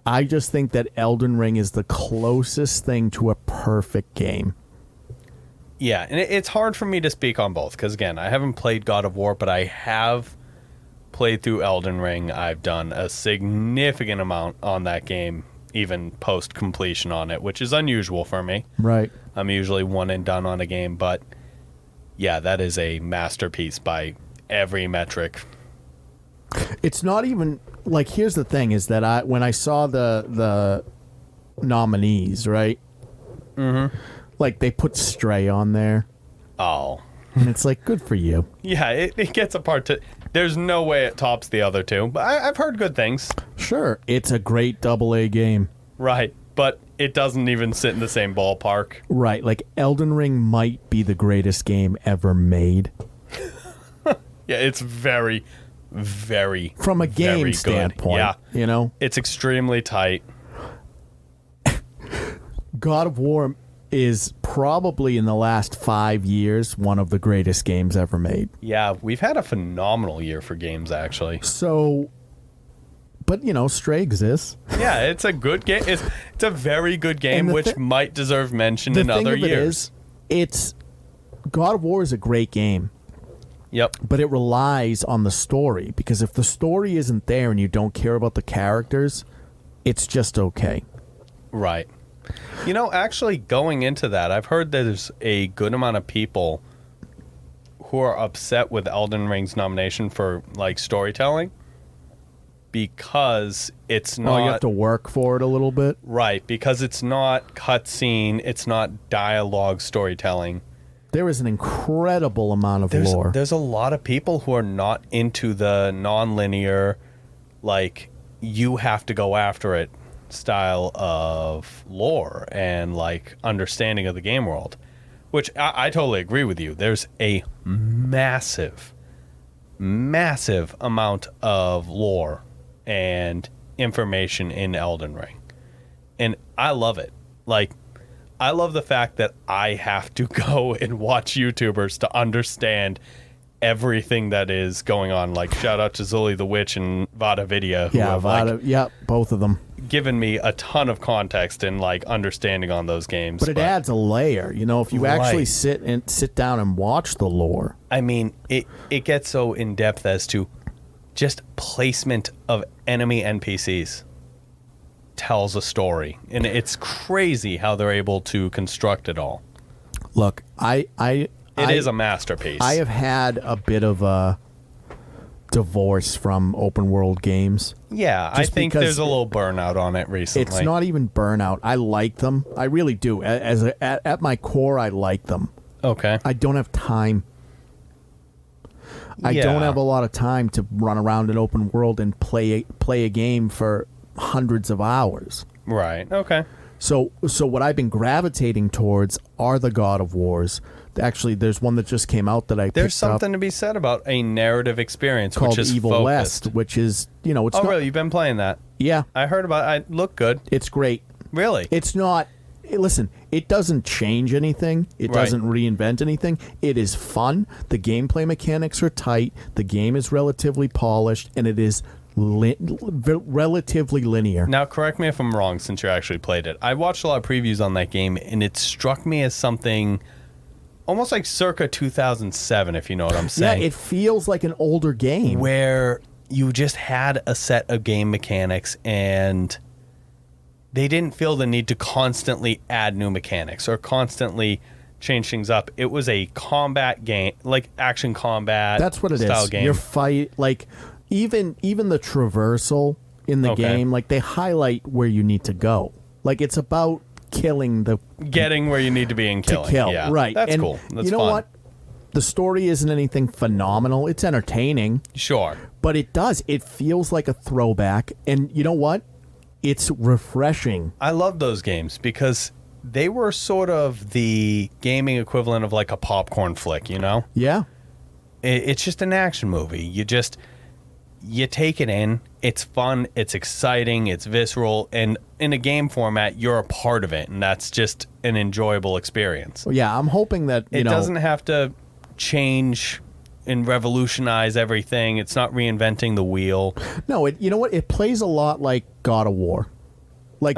I just think that Elden Ring is the closest thing to a perfect game. Yeah, and it's hard for me to speak on both because, again, I haven't played God of War, but I have played through Elden Ring. I've done a significant amount on that game, even post-completion on it, which is unusual for me. Right. I'm usually one and done on a game, but yeah, that is a masterpiece by every metric. It's not even like, here's the thing is that when I saw the nominees, right? Mm-hmm. Like they put Stray on there. Oh. And it's like, good for you. Yeah, it gets a part to... There's no way it tops the other two, but I've heard good things. Sure. It's a great AA game. Right, but it doesn't even sit in the same ballpark. Right. Like Elden Ring might be the greatest game ever made. Yeah, it's very, very, From a very game good. standpoint. Yeah. It's extremely tight. God of War is probably in the last 5 years one of the greatest games ever made. Yeah, we've had a phenomenal year for games, actually. So But, Stray exists. Yeah, it's a good game. It's a very good game, which might deserve mention in other years. God of War is a great game. Yep. But it relies on the story, because if the story isn't there and you don't care about the characters, it's just okay. Right. Actually going into that, I've heard there's a good amount of people who are upset with Elden Ring's nomination for storytelling, because it's not... you have to work for it a little bit? Right, because it's not cutscene, it's not dialogue storytelling. There is an incredible amount of lore. There's a lot of people who are not into the non-linear, you have to go after it style of lore and understanding of the game world, which I totally agree with you. There's a massive amount of lore and information in Elden Ring, and I love it. I love the fact that I have to go and watch YouTubers to understand everything that is going on. Shout out to Zully the Witch and Vada Video, who have Vada, both of them, given me a ton of context and understanding on those games. But it adds a layer, if you actually sit down and watch the lore. I mean, it gets so in depth as to just placement of enemy NPCs tells a story, and it's crazy how they're able to construct it all. Look, it is a masterpiece. I have had a bit of a divorce from open world games. Yeah, I think there's a little burnout on it recently. It's not even burnout. I like them. I really do. At my core, I like them. Okay. I don't have time. I don't have a lot of time to run around an open world and play a game for hundreds of hours. Right. Okay. So what I've been gravitating towards are the God of Wars. Actually, there's one that just came out that There's something to be said about a narrative experience, called which is Evil focused. West, which is, it's not... really? You've been playing that? Yeah. I heard about it. It looked good. It's great. Really? It's not... Listen, it doesn't change anything. It doesn't reinvent anything. It is fun. The gameplay mechanics are tight. The game is relatively polished, and it is relatively linear. Now, correct me if I'm wrong, since you actually played it. I watched a lot of previews on that game, and it struck me as something almost like circa 2007, if you know what I'm saying. Yeah, it feels like an older game. Where you just had a set of game mechanics, and they didn't feel the need to constantly add new mechanics or constantly change things up. It was a combat game, action combat. That's what it style is. Game. Your fight, even the traversal in the game, they highlight where you need to go. It's about getting where you need to be and killing. To kill, yeah, right? That's and cool. That's you know fun. what? The story isn't anything phenomenal. It's entertaining. Sure. But it feels like a throwback. And you know what? It's refreshing. I love those games because they were sort of the gaming equivalent of a popcorn flick, Yeah. It's just an action movie. You take it in, it's fun, it's exciting, it's visceral, and in a game format, you're a part of it, and that's just an enjoyable experience. Well, yeah, I'm hoping that, it doesn't have to change and revolutionize everything. It's not reinventing the wheel. No, you know what? It plays a lot like God of War. Not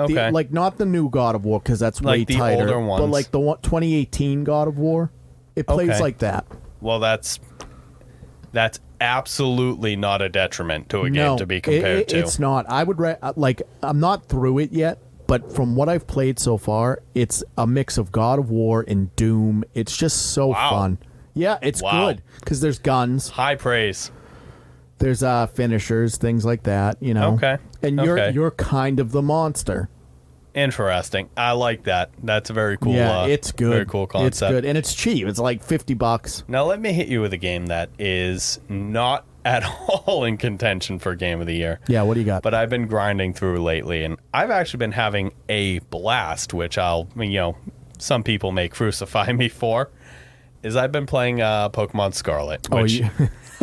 the new God of War, because that's way the tighter. older ones. But the 2018 God of War, it plays like that. Well, that's absolutely not a detriment to a game to be compared to. It's not. I would I'm not through it yet, but from what I've played so far, it's a mix of God of War and Doom. It's just so fun. Yeah, it's good because there's guns. High praise. There's finishers, things like that, Okay. And you're kind of the monster. Interesting. I like that. That's a very cool. Yeah, it's good. Very cool concept. It's good, and it's cheap. It's like $50. Now let me hit you with a game that is not at all in contention for Game of the Year. Yeah, what do you got? But I've been grinding through lately, and I've actually been having a blast, which some people may crucify me for. Is I've been playing Pokemon Scarlet, which.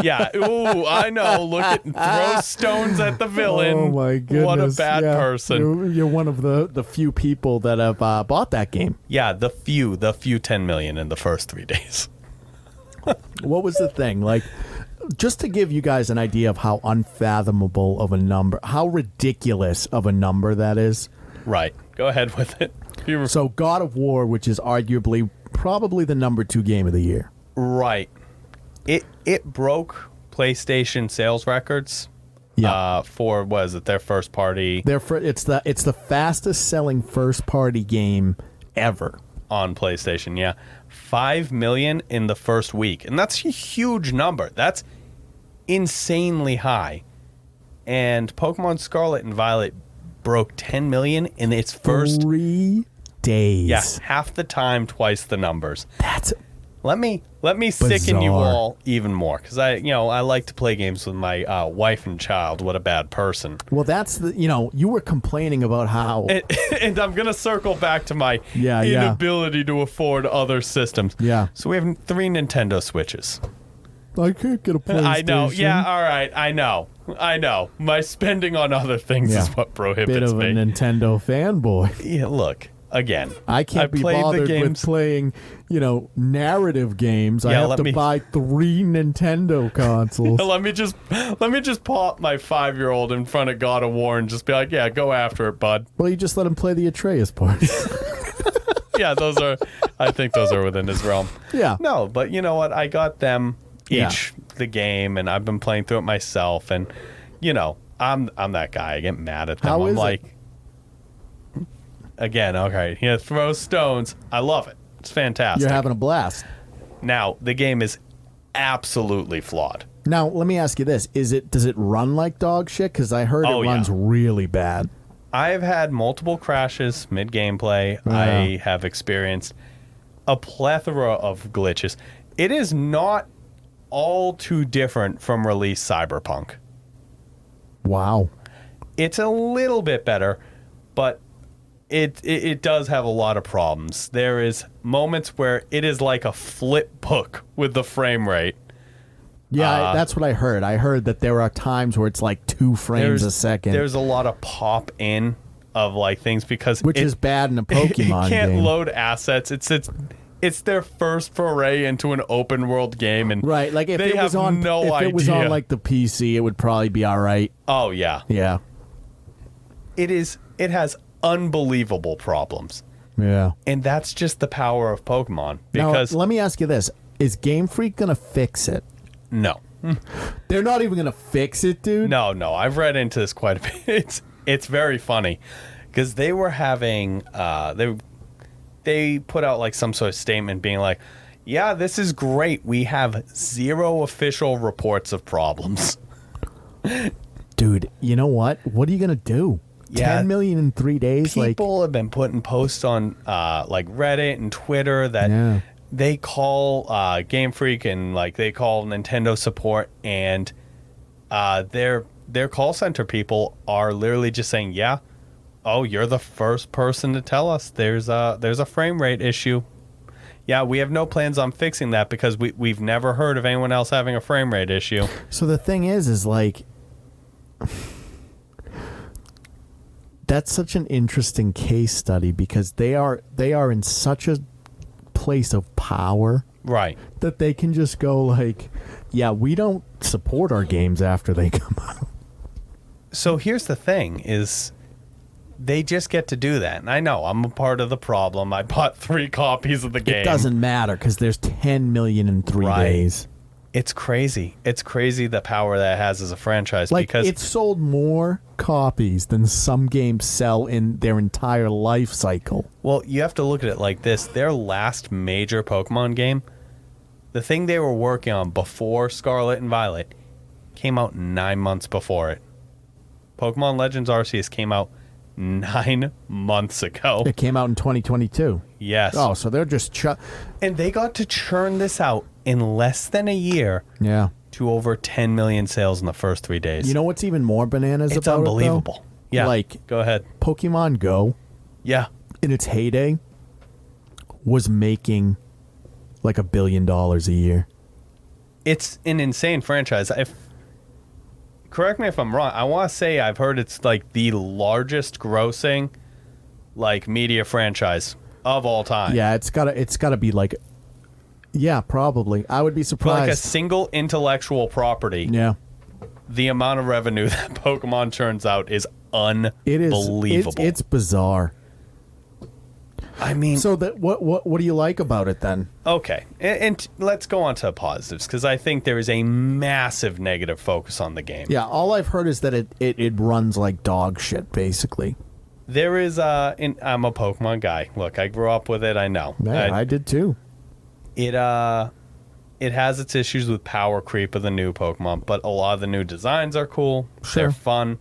Yeah, ooh, I know. Look at throw stones at the villain. Oh my goodness! What a bad person. You're one of the few people that have bought that game. Yeah, the few 10 million in the first 3 days. What was the thing? just to give you guys an idea of how unfathomable of a number, how ridiculous of a number that is. Right. Go ahead with it. So God of War, which is arguably probably the number 2 game of the year. Right. It broke PlayStation sales records. Yeah. For was it their first party? It's the fastest selling first party game ever on PlayStation. Yeah, 5 million in the first week, and that's a huge number. That's insanely high. And Pokemon Scarlet and Violet broke 10 million in its first 3 days. Yeah, half the time, twice the numbers. That's Let me sicken you all even more, because I like to play games with my wife and child. What a bad person. Well, that's you were complaining about how, and I'm gonna circle back to my Yeah. inability to afford other systems. Yeah. So we have 3 Nintendo Switches. I can't get a PlayStation. I know. Yeah. All right. I know. My spending on other things is what prohibits Bit of me. a Nintendo fanboy. Yeah. Look. Again, I can't be bothered with playing, narrative games. I have to buy 3 Nintendo consoles. let me just pop my 5-year-old in front of God of War and just be like, yeah, go after it, bud. Well, you just let him play the Atreus parts. Yeah, I think those are within his realm. Yeah. No, but you know what? I got them each the game, and I've been playing through it myself, and I'm that guy. I get mad at them. How I'm is like, again, okay, throw stones. I love it. It's fantastic. You're having a blast. Now, the game is absolutely flawed. Now, let me ask you this. Does it run like dog shit? Because I heard it runs really bad. I've had multiple crashes mid-gameplay. I have experienced a plethora of glitches. It is not all too different from release Cyberpunk. Wow. It's a little bit better, but it does have a lot of problems. There is moments where it is like a flip book with the frame rate. Yeah, that's what I heard. I heard that there are times where it's like 2 frames a second. There's a lot of pop in of like things because which is bad in a Pokemon it can't game. load assets. It's their first foray into an open world game, and right. Like if they it was have on, no if idea. it was on like the PC, it would probably be all right. Oh yeah, yeah. It has unbelievable problems. Yeah, and that's just the power of Pokemon. Because now, let me ask you this: is Game Freak gonna fix it? No. They're not even gonna fix it, dude. No. I've read into this quite a bit. It's very funny because they were having they put out like some sort of statement being like, yeah, this is great. We have 0 official reports of problems. Dude, you know what? What are you gonna do? Yeah, 10 million in 3 days. People have been putting posts on like Reddit and Twitter that they call Game Freak and like they call Nintendo support, and their call center people are literally just saying, yeah, oh, you're the first person to tell us there's a frame rate issue. Yeah, we have no plans on fixing that because we've never heard of anyone else having a frame rate issue. So the thing is like, that's such an interesting case study because they are in such a place of power, right, that they can just go like, yeah, we don't support our games after they come out. So here's the thing is they just get to do that. And I know I'm a part of the problem. I bought 3 copies of the game. It doesn't matter because there's 10 million in 3 days. It's crazy. It's crazy the power that it has as a franchise. Like, because it's sold more copies than some games sell in their entire life cycle. Well, you have to look at it like this. Their last major Pokemon game, the thing they were working on before Scarlet and Violet, came out 9 months before it. Pokemon Legends Arceus came out 9 months ago. It came out in 2022. Yes. Oh, so they're just... and they got to churn this out in less than a year. Yeah. To over 10 million sales in the first 3 days. You know what's even more bananas it's about unbelievable. It, though? Yeah. Like, go ahead. Pokemon Go. Yeah. In its heyday, was making like $1 billion a year. It's an insane franchise. Correct me if I'm wrong. I want to say I've heard it's like the largest grossing like media franchise of all time. Yeah, it's gotta be like Yeah, probably. I would be For like a surprised. single intellectual property, Yeah. the amount of revenue that Pokemon churns out is It is. unbelievable. It's bizarre. I mean, So what do you like about it then? okay, and let's go on to positives, because I think there is a massive negative focus on the game. Yeah, all I've heard is that it runs like dog shit, basically. There is I'm a Pokemon guy. Look, I grew up with it. I know. Yeah, I did too. It has its issues with power creep of the new Pokemon, but a lot of the new designs are cool. Sure. They're fun.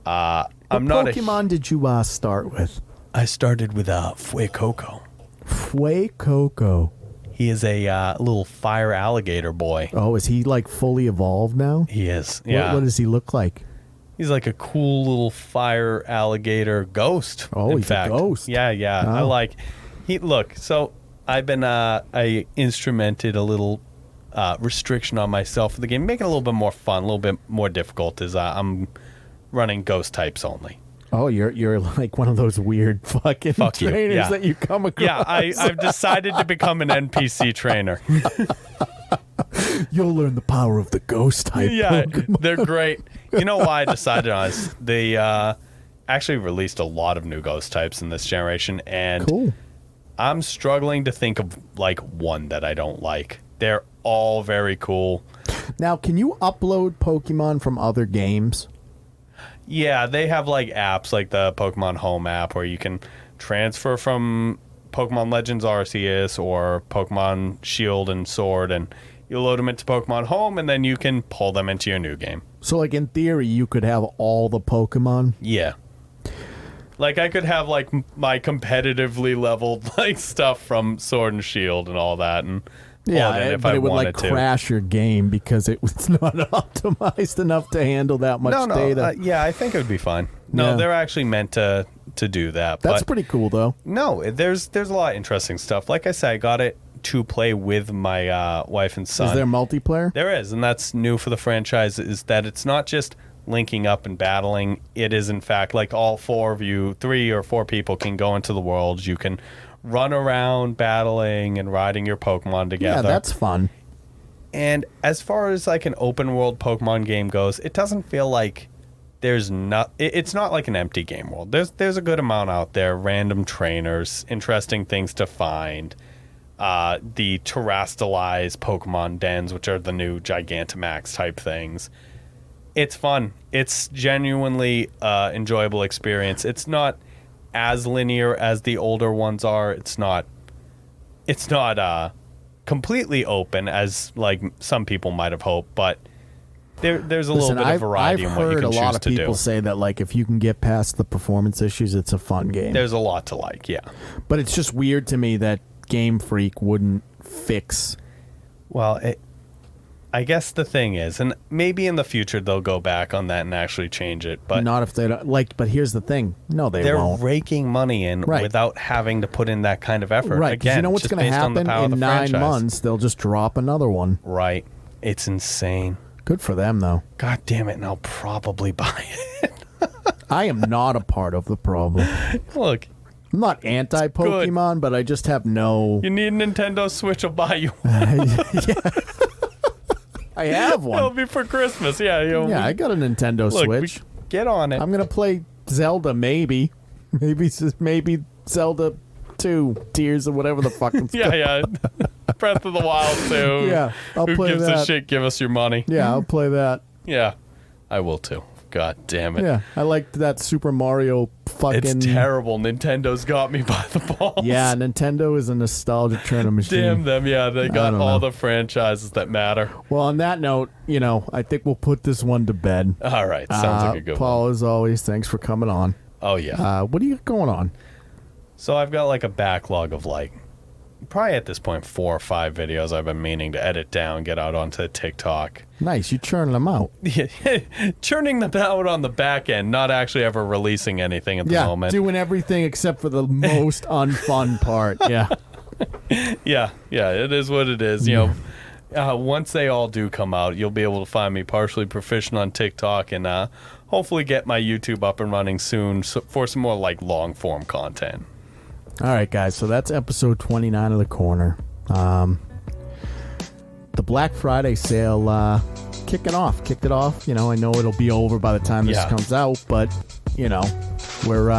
What Pokemon did you start with? I started with Fuecoco. Fuecoco. He is a little fire alligator boy. Oh, is he like fully evolved now? He is. Yeah. What does he look like? He's like a cool little fire alligator ghost. Oh, in he's fact. a ghost. Yeah. Oh. I like. Look. So I've been I instrumented a little restriction on myself for the game, make it a little bit more fun, a little bit more difficult. Is I'm running ghost types only. Oh, you're like one of those weird fucking Fuck you. trainers Yeah. that you come across. Yeah, I've decided to become an NPC trainer. You'll learn the power of the ghost type. Yeah, Pokemon. they're great. You know why I decided on this? They actually released a lot of new ghost types in this generation, and Cool. I'm struggling to think of like one that I don't like. They're all very cool. Now, can you upload Pokemon from other games? Yeah, they have like apps like the Pokemon Home app where you can transfer from Pokemon Legends Arceus or Pokemon Shield and Sword, and you load them into Pokemon Home, and then you can pull them into your new game. So, like in theory, you could have all the Pokemon. Yeah. Like I could have like my competitively leveled like stuff from Sword and Shield and all that, and pull it in if but I it would wanted like to. crash your game because it was not optimized enough to handle that much No, data. yeah, I think it would be fine. No, Yeah. they're actually meant to do that. That's but pretty cool, though. no, there's a lot of interesting stuff. Like I said, I got it to play with my wife and son. Is there multiplayer? There is, and that's new for the franchise, is that it's not just linking up and battling. It is, in fact, like all four of you, 3 or 4 people can go into the world. You can run around battling and riding your Pokemon together. Yeah, that's fun. And as far as like an open world Pokemon game goes, it doesn't feel like there's not. It's not like an empty game world. There's a good amount out there. Random trainers, interesting things to find. The terrestrialized Pokemon dens, which are the new Gigantamax type things. It's fun. It's genuinely enjoyable experience. It's not as linear as the older ones are. It's not completely open as like some people might have hoped, but there's a little bit of variety in what you can choose to do. I've heard a lot of people say that like if you can get past the performance issues, it's a fun game. There's a lot to like, yeah. But it's just weird to me that Game Freak wouldn't fix. Well, I guess the thing is, and maybe in the future they'll go back on that and actually change it, but Not if they don't like. But here's the thing: no, they're won't. raking money in Right. without having to put in that kind of effort. Right? 'Cause Again, you know what's just going to based on the happen power of in the 9 franchise. months? They'll just drop another one. Right. It's insane. Good for them, though. God damn it, and I'll probably buy it. I am not a part of the problem. Look, I'm not anti-Pokemon, but I just have no. you need a Nintendo Switch, I'll buy you. I have It'll one. be for Christmas. Yeah, Yeah, I got a Nintendo look, Switch. get on it. I'm gonna play Zelda, maybe Zelda 2, Tears or whatever the fuck it's called. yeah. Breath of the Wild 2. Yeah, I'll Who play gives a that. shit? Give us your money. Yeah, I'll play that. Yeah, I will too. God damn it. Yeah, I liked that Super Mario fucking. It's terrible. Nintendo's got me by the balls. Yeah, Nintendo is a nostalgia training machine. Damn them. Yeah, they got don't all know. the franchises that matter. Well, on that note, I think we'll put this one to bed. All right. Sounds like a good Paul, one. as always, thanks for coming on. Oh, yeah. What do you got going on? So I've got like a backlog of like, probably at this point, 4 or 5 videos I've been meaning to edit down, get out onto TikTok. Nice, you churning them out. Churning them out on the back end, not actually ever releasing anything at the moment. Doing everything except for the most unfun part. Yeah. Yeah, it is what it is. Once they all do come out, you'll be able to find me partially proficient on TikTok and hopefully get my YouTube up and running soon for some more like long form content. All right, guys. So that's episode 29 of The Corner. the Black Friday sale kicked it off. You know, I know it'll be over by the time this comes out, but you know, we're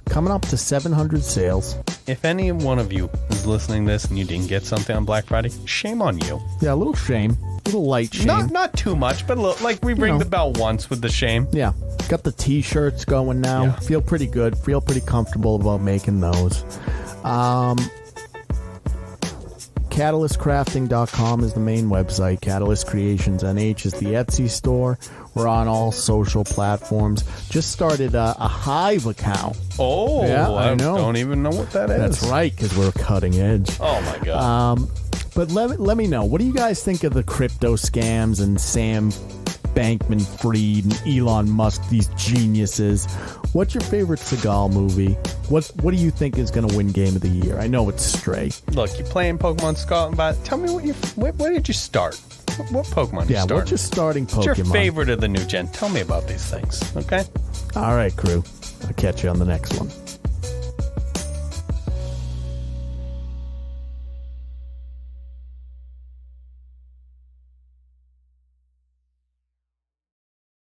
coming up to 700 sales. If any one of you is listening to this and you didn't get something on Black Friday, shame on you. Yeah, a little shame. A little light shame. Not too much, but like we ring the bell once with the shame. Yeah. Got the t-shirts going now. Yeah. Feel pretty good. Feel pretty comfortable about making those. CatalystCrafting.com is the main website. Catalyst Creations NH is the Etsy store. We're on all social platforms. Just started a Hive account. Oh, yeah, I know. Don't even know what that is. That's right, because we're cutting edge. Oh, my God. But let me know. What do you guys think of the crypto scams and Sam Bankman-Fried and Elon Musk, these geniuses? What's your favorite Seagal movie? What do you think is going to win Game of the Year? I know it's Stray. Look, you're playing Pokemon Scarlet, but tell me where did you start? What Pokemon you started? What's your starting Pokemon? What's your favorite of the new gen? Tell me about these things, okay? All right, crew. I'll catch you on the next one.